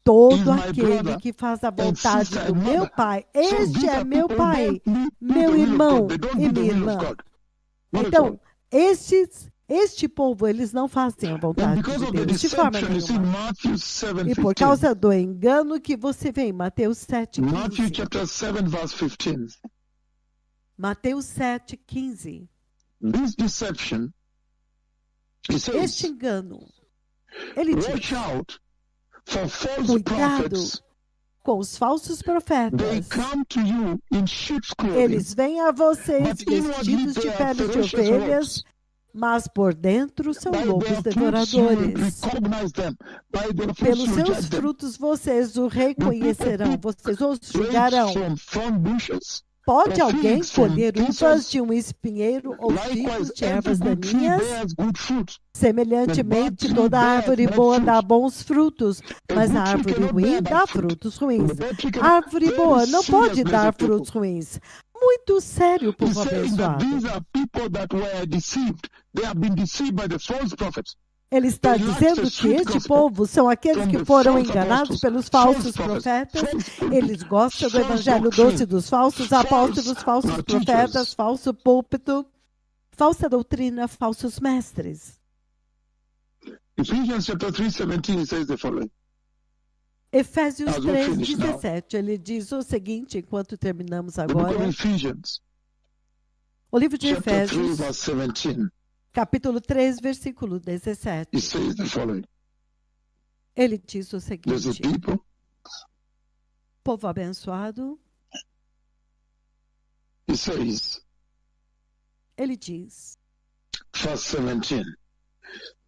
todo my aquele brother que faz a and vontade sister do and meu mother. pai, So este these é are meu people who pai, don't do meu the will of irmão God. They don't e do the minha will of irmã. God. Not at all. Então, este povo, eles não fazem a And vontade because de of the Deus, de forma deception, you see in nenhuma. Matthew 7, E por 15. causa do engano que você vê em Mateus 7, Matthew 15. chapter 7, verse 15. Mateus 7, 15. This deception, he Este says, engano, ele diz, watch out for false cuidado prophets com os falsos They profetas. come to you in sheep's clothing, Eles vêm a vocês but inwardly vestidos de they are peles de ferocious ovelhas, wolves. mas por dentro são By their lobos fruits you will devoradores. recognize them. By their fruits Pelos you seus judge them. frutos vocês o reconhecerão, vocês os julgarão. Grapes from thorn bushes. Pode or alguém figs from colher uvas thistles? de um espinheiro ou figos Likewise, de every ervas good tree daninhas? bears good fruit, Semelhantemente, toda árvore boa dá bons frutos, mas a árvore ruim dá frutos ruins. A árvore boa não pode dar frutos ruins. Muito sério, He's povo saying that abençoado. these are people that were deceived. They have been deceived by the false prophets. Ele está dizendo que este povo são aqueles que foram enganados pelos falsos profetas. Eles gostam do evangelho doce dos falsos apóstolos, falsos profetas, falso púlpito, falsa doutrina, falsos mestres. Ephesians chapter 3:17 says the following. Efésios As we finish now. 3:17, ele diz o seguinte, enquanto terminamos The book of agora. Ephesians, O livro de chapter 3, Efésios, verse 17. capítulo 3, versículo 17. It says the following. Ele diz o There's a seguinte: people, povo abençoado, it says, ele diz, verse 17.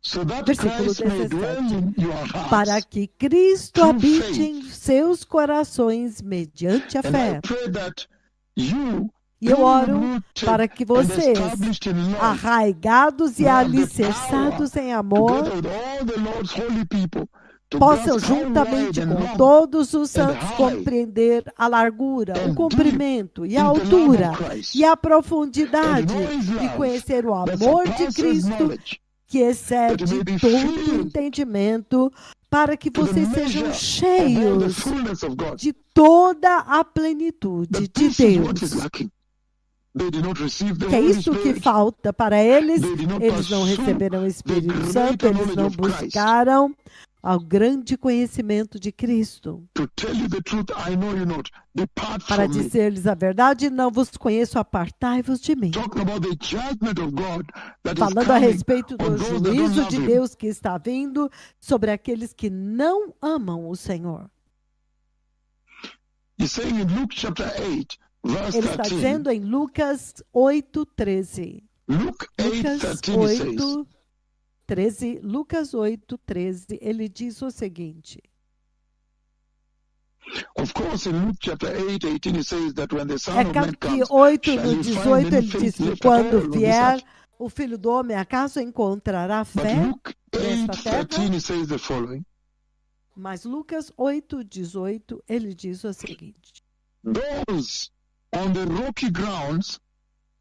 So that Versículo Christ may 17. dwell in your para hearts. que Cristo through habite faith. em seus corações mediante a And I fé. pray that you, E eu being oro rooted para que and vocês, established in love, arraigados e have the alicerçados em together amor, with all the Lord's holy people, to possam grasp how juntamente wide and com long todos os santos high compreender a largura, and o comprimento e a in the love altura of Christ, e a profundidade and know his e love conhecer o that amor de surpasses Cristo knowledge, que excede that may be todo filled entendimento, para que to the vocês measure sejam of all the cheios fullness of God. de toda a plenitude But de this is what Deus. is lacking. They did not receive the Que é Holy isso que Spirit. falta para eles. They did not Eles não pursue receberam o Espírito greater Santo, eles não knowledge of Christ. buscaram ao grande conhecimento de Cristo. To tell you the truth, I know you not. Depart Para from me. dizer-lhes a verdade, não vos conheço, apartai-vos de mim. Talking about the judgment of God that is Falando a coming respeito on do those that don't juízo love de him. Deus que está vindo sobre aqueles que não amam o Senhor. He's saying in Luke chapter 8, verse Ele está 13. dizendo em Lucas 8:13. Luke 8, Lucas 13 says, 8:13, Lucas 8:13, ele diz o seguinte. of course, in Luke chapter 8, 18, it says that when the Son É of Man que comes, 8 shall no he find 18 any ele faith diz que left at all quando on this vier earth? o Filho do Homem, acaso encontrará But fé Luke 8, nesta terra? 13, it says the following. Mas Lucas 8:18 ele diz o seguinte. Those on the rocky grounds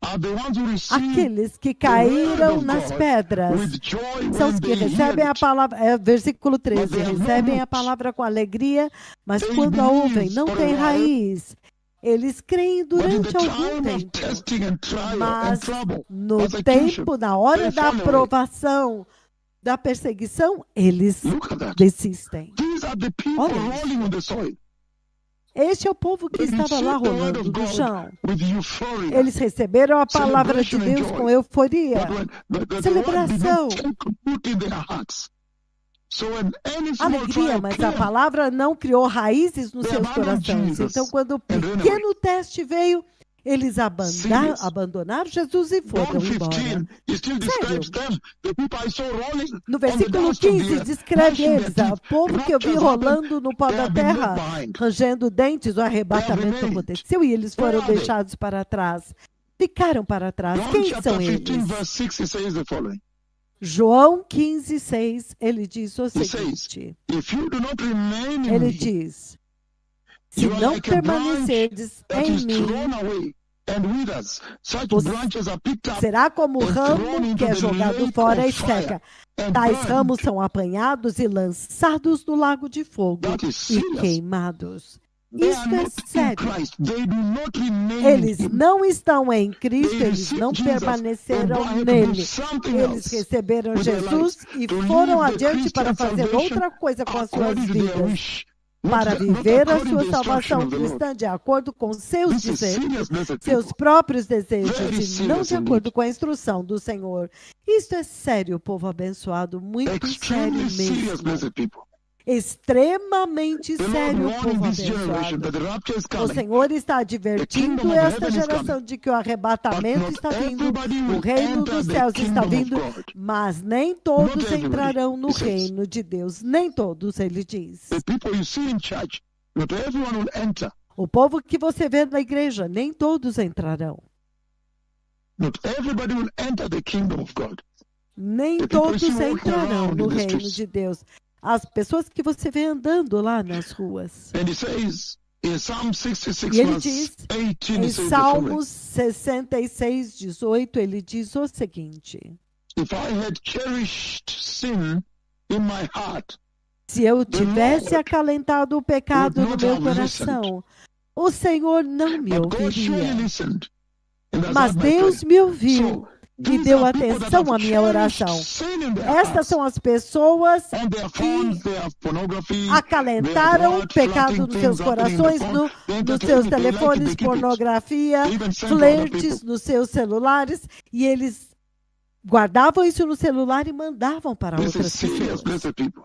are the ones who receive Aqueles que caíram of nas God pedras with joy são when os que they hear recebem a it. palavra, versículo 13, they have no recebem a roots. palavra com alegria, mas They quando a ouvem believe não for a tem while, raiz. Eles creem But in durante the algum time of tempo, testing and trial and mas trouble, no persecution, tempo, na hora they da fall away. provação, da perseguição, eles Look at that. desistem. These are the people Olha isso. rolling on the soil. Este é o povo que They estava lá received the word rolando of no God chão. with euphoria. Eles receberam a palavra de Celebration and Deus joy. com euforia. But when the word Celebração. did not take root in their hearts. So when any small Alegria, trial mas a came, palavra não criou raízes nos They seus abandoned corações. Jesus Então, quando o and ran pequeno teste veio, eles Serious. abandonaram Jesus e foram John embora. 15, he still describes them, the people I saw rolling No on the versículo dust of the 15 earth, descreve gnashing eles, their o teeth. povo que eu vi Raptures happened, rolando no pó they da have been left terra, behind. rangendo dentes, o arrebatamento remained. aconteceu e eles foram Where are they? deixados para trás. Ficaram para trás. John Quem chapter são 15, eles? verse 6, he says the following. João 15:6, ele diz o says, seguinte. If you do not remain in Ele me, diz, se you are não like a branch permanecerdes that em is mim, thrown away and withers. Such Você branches are picked up será como o and thrown ramo into que é the jogado lake fora of e seca. and Tais burned. ramos são apanhados e lançados no lago de fogo That is e serious. queimados. They Isso are é not in sério. Christ. They do not remain Eles in him. não estão em Cristo, They eles received não Jesus and permaneceram go ahead to do nele. something Eles else receberam with their Jesus lives, e to foram live the adiante para Christian fazer salvation outra coisa com as suas according to their vidas, wish, para not viver a according to sua the instruction salvação of the Lord. cristã de acordo com seus This is desejos, serious, blessed seus people. próprios desejos, Very e não serious de acordo indeed. com a instrução do Senhor. Isto é sério, povo abençoado, muito sério Extremely serious, mesmo. blessed people. Extremamente The Lord sério, warning povo this generation abençoado. that the rapture is O coming. Senhor está advertindo esta geração de que o arrebatamento está vindo, o reino dos céus está vindo, mas nem todos entrarão no reino de Deus. Nem todos, ele diz. The people you see in church, not everyone will enter. O povo que você vê na igreja, nem todos entrarão. Not everybody will enter the kingdom of God. Nem The people you todos see walking entrarão around no in the reino streets. de Deus. As pessoas que você vê andando lá nas ruas. And he says in Psalm 66 E ele verse diz, 18, he em says the following. Salmos 66, 18, ele diz o seguinte: If I had cherished sin in my heart, se eu tivesse Lord acalentado o pecado would no not meu have coração, o Senhor não me but God surely ouviria. listened. And that's Mas not my Deus prayer. me ouviu So, e these deu are people that atenção have à minha oração. cherished sin in their Estas hearts. são as pessoas On their que phones, they have pornography, acalentaram o they have pecado flirting nos seus things happening in the corações, phone. nos They seus entertain it, they like it, telefones, they keep it. pornografia, They even send to other flertes people. nos seus celulares, e eles guardavam isso no celular e mandavam para This outras is serious, pessoas. blessed people.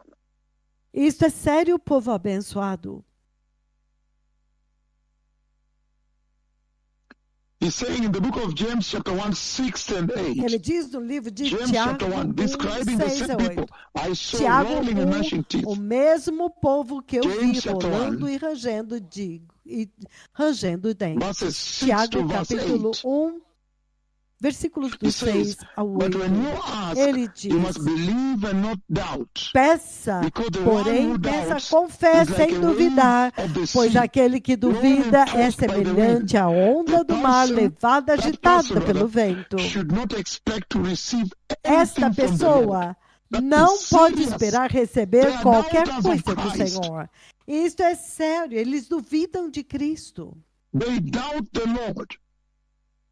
Isso é sério, povo abençoado. He's saying in the book of James, chapter 1, 6 and 8. Ele diz no livro de James Tiago chapter 1, 1, describing the 6 sick a people. 8. I saw Tiago rolling and gnashing 1, teeth. o mesmo povo que eu vi James chapter rolando 1, e rangendo dentes. verses 6 Tiago to verse capítulo 8. 1, versículos He do says, 6 ao but 8. when you ask, Ele you diz, must believe and not doubt. peça, Because the one porém, who peça doubts com fé, is like sem a duvidar, wave of the pois sea, aquele que duvida é semelhante à onda do mar levada, agitada pelo vento. should not expect to receive Esta anything from the Lord. pessoa não pode esperar receber qualquer doubters coisa of do Christ. Senhor. Isto é sério, eles duvidam de Cristo. They doubt the Lord.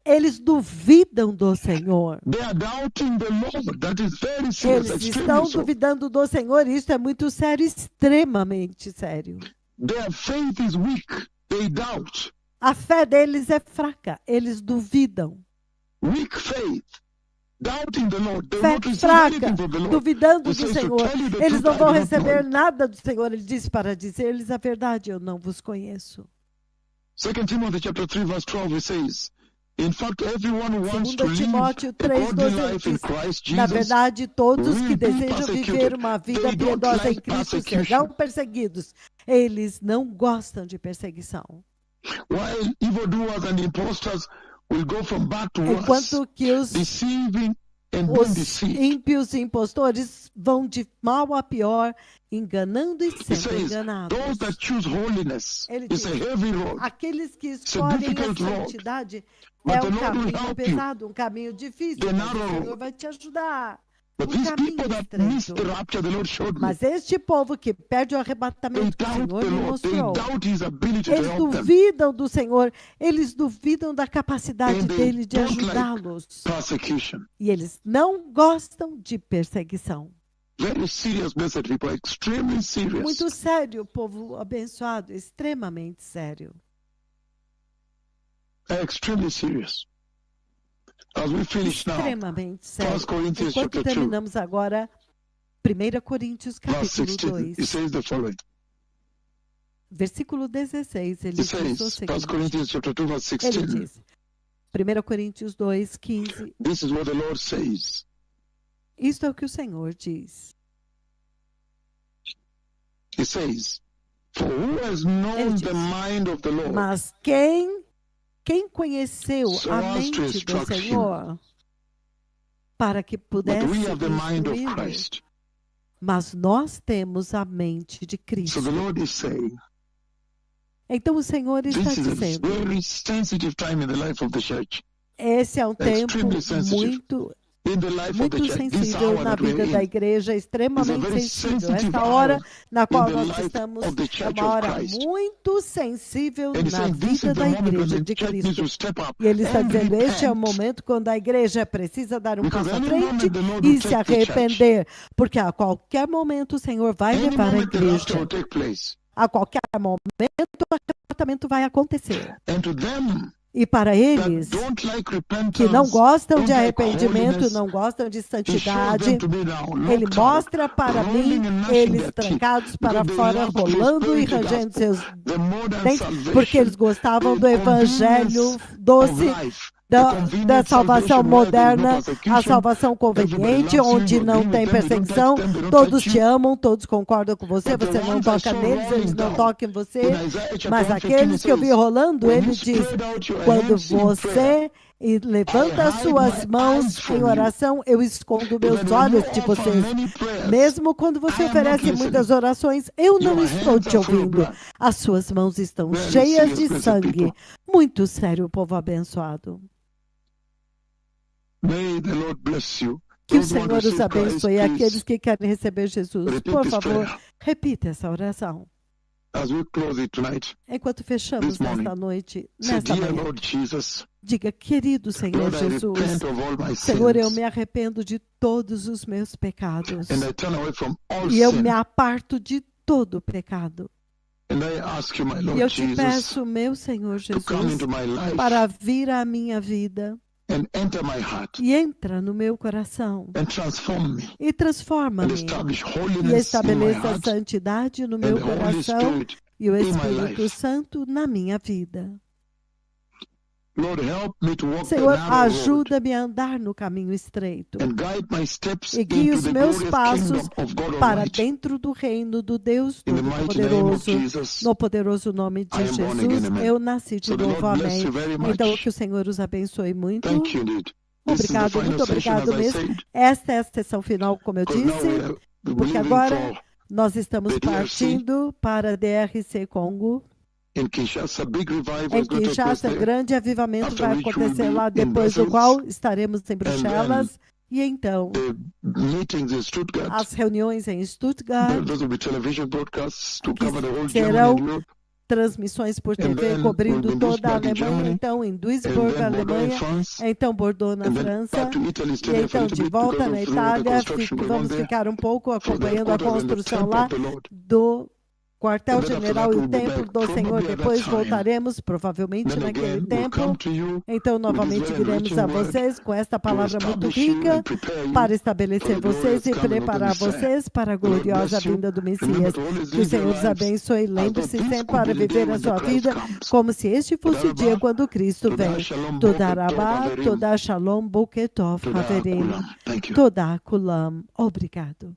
Eles duvidam do Senhor. They are doubting the Lord. That is very serious, Eles extremely estão so. duvidando do Senhor. Isso é muito sério, extremamente sério. Their faith is weak. They doubt. A fé deles é fraca. Eles duvidam. Weak faith. Doubting the Lord. They Fé won't receive fraca, anything from the Lord. duvidando He do says to Senhor. tell you the Eles truth, não I vão do not know receber you. nada do Senhor. Ele disse para dizer-lhes a verdade. Eu não vos conheço. 2 Timothy chapter 3 verse 12 it says, in fact, everyone who wants to 2 live Timóteo a 3, godly 12, life in diz, Christ na Jesus verdade, todos que will be desejam persecuted. viver uma vida They don't piedosa em like Cristo persecution. serão perseguidos. Eles não gostam de perseguição. While evildoers and impostors will go from bad to worse, Enquanto que deceiving and being os deceived. ímpios e impostores vão de mal a pior, enganando e He sendo says, enganados. those that choose holiness Ele is a diz, heavy road. aqueles que a escolhem a difficult road. santidade But é the um Lord will caminho help you. pesado, um caminho difícil, The mas narrow o Senhor road. vai te ajudar. But Um these caminho people that miss the estreito. rapture, the Lord showed me. Mas este povo que perde o They arrebatamento que o doubt Senhor the me Lord. They mostrou, doubt His ability to eles help them. duvidam do Senhor, eles duvidam da capacidade And they dele de don't like ajudá-los. persecution. E eles não gostam de perseguição. Very serious, blessed people. Extremely serious. Muito sério, povo abençoado, extremamente sério. Extremely serious. As we finish now, Extremamente sério. 1 Corinthians Enquanto chapter 2, terminamos agora, 1 Coríntios verse capítulo 16, 2, it says the following. versículo 16, ele It diz o says, 1 seguinte. Corinthians chapter 2, verse Ele 16. diz, 1 Coríntios 2, 15, This is what the Lord says. isto é o que o Senhor diz. He says, for who has known Ele the diz, mind of the Lord? mas quem conheceu So a as to mente do instruct him. Senhor para que But pudesse we have the mind of instruí-lo? Christ. Mas nós temos a mente de So Cristo. the Lord is saying, Então o Senhor está this is a dizendo, very sensitive time in the life of the church. esse é um tempo Extremely sensitive. muito In the life of the muito church, this sensível hour na that we're vida da in, igreja, is a extremamente very sensível. sensitive Esta hora hour na qual in the nós life estamos of the é church uma of hora Christ. muito sensível And he's na saying this vida is the da moment when igreja the de church needs Cristo. to step up E ele está and dizendo, este é o repent. momento quando a igreja precisa dar um Because passo à any frente moment the Lord will e se take the church. arrepender, porque a qualquer momento o Senhor vai Any levar a moment the rapture igreja. will take place. A qualquer momento o arrebatamento vai acontecer. And to them E para that eles don't like que repentance, não gostam don't de like arrependimento, holiness, não gostam de he shows santidade, them to be now ele locked out, mostra para rolling mim and gnashing eles their teeth, trancados para because they fora, love rolando e prosperity rangendo gospel, seus the modern dentes, porque eles salvation, gostavam do the evangelho convenience of doce life, the da convenient salvação salvation where there is no moderna, a persecution, salvação everybody conveniente, loves you, onde you não agree with tem them, you don't touch perseguição, them, they don't todos touch te you. amam, todos concordam com você, But the você não ones I toca saw neles, eles rolling não down, tocam em in você, Isaiah chapter mas 1:15 it aqueles que eu vi says, rolando, when ele you diz, spread out your quando hands in prayer, você levanta I as hide suas my mãos eyes em from you. oração, eu escondo meus Even when olhos you de offer vocês. many prayers, Mesmo quando você I am not oferece muitas listening. orações, eu não Your estou hands te are full of ouvindo. blood. As suas mãos estão Very cheias serious, de blessed sangue. people. Muito sério, povo abençoado. May the Lord bless you. Que o Those who want to Senhor os receive Christ, abençoe. Aqueles please que querem receber Jesus, repeat por this favor, prayer repita essa oração. as we close it tonight. Enquanto fechamos This morning. nesta noite, Say, nesta dear manhã, Lord Jesus, diga, querido Senhor Lord, I Jesus, repent of all my Senhor, eu sins, me arrependo de todos os meus pecados and I turn away from all e eu sin. me aparto de todo pecado. And I ask you, my E eu Lord te Jesus, peço, meu Senhor to come Jesus, into my life para vir à minha vida and enter my heart e entra no meu coração and transform me e and transforma-me establish e holiness in my estabeleça a heart santidade no and meu the Holy coração Spirit e o in my Espírito life. Santo na minha vida. Lord, help me to walk the Senhor, narrow road ajuda-me a andar no caminho estreito and guide my steps e guie into os the meus glorious passos kingdom of God para Almighty. dentro do reino do Deus In the mighty name of Todo-Poderoso. Jesus, No poderoso nome de I am born Jesus, again, amen. eu nasci de So the novo, Lord bless amém. you very Então, much. que o Senhor os abençoe muito. Thank you, indeed. This is the Obrigado, final muito session, obrigado as I mesmo. said, Esta é a sessão final, como eu because now disse, we're porque leaving agora for nós estamos the DRC. partindo para DRC Congo. In Kinshasa, big revival Em is going to take place Kinshasa, there. grande avivamento After vai which we'll acontecer be lá, in depois do Brussels, qual estaremos em Bruxelas. E então, the meetings in Stuttgart, as reuniões em Stuttgart, those will be television broadcasts to que cover the whole Germany serão and Europe. transmissões por And TV then cobrindo we'll be toda a Duisburg in Alemanha, Germany, então em and Duisburg, then Bordeaux in Alemanha, France, então Bordeaux na and then França, back to Italy, stay e there for a então little de bit volta because na of the Itália, construction going on vamos there ficar um pouco for the acompanhando a headquarters and the construção temple lá of the Lord. do And then after quartel-general that e o we'll be templo back. do Senhor. Probably at that Depois time, voltaremos, provavelmente then naquele again we'll tempo. come to you Então, with this novamente very viremos enriching a word vocês com esta to palavra muito establish you rica and prepare you para for estabelecer the glorious vocês e coming of the preparar Messiah. vocês para a The Lord gloriosa bless you. vinda do Remember Messias. to always Que o live your Senhor os lives abençoe. as though Lembre-se this sempre could para be the day viver a when the sua Christ vida comes. como se este fosse o dia Todarabah, quando Cristo Todah vem. Shalom Toda Boker Tov Rabá, Haverim, toda Shalom, Boketov, Todah Haverim, Kulam. Thank you. toda Kulam. Obrigado.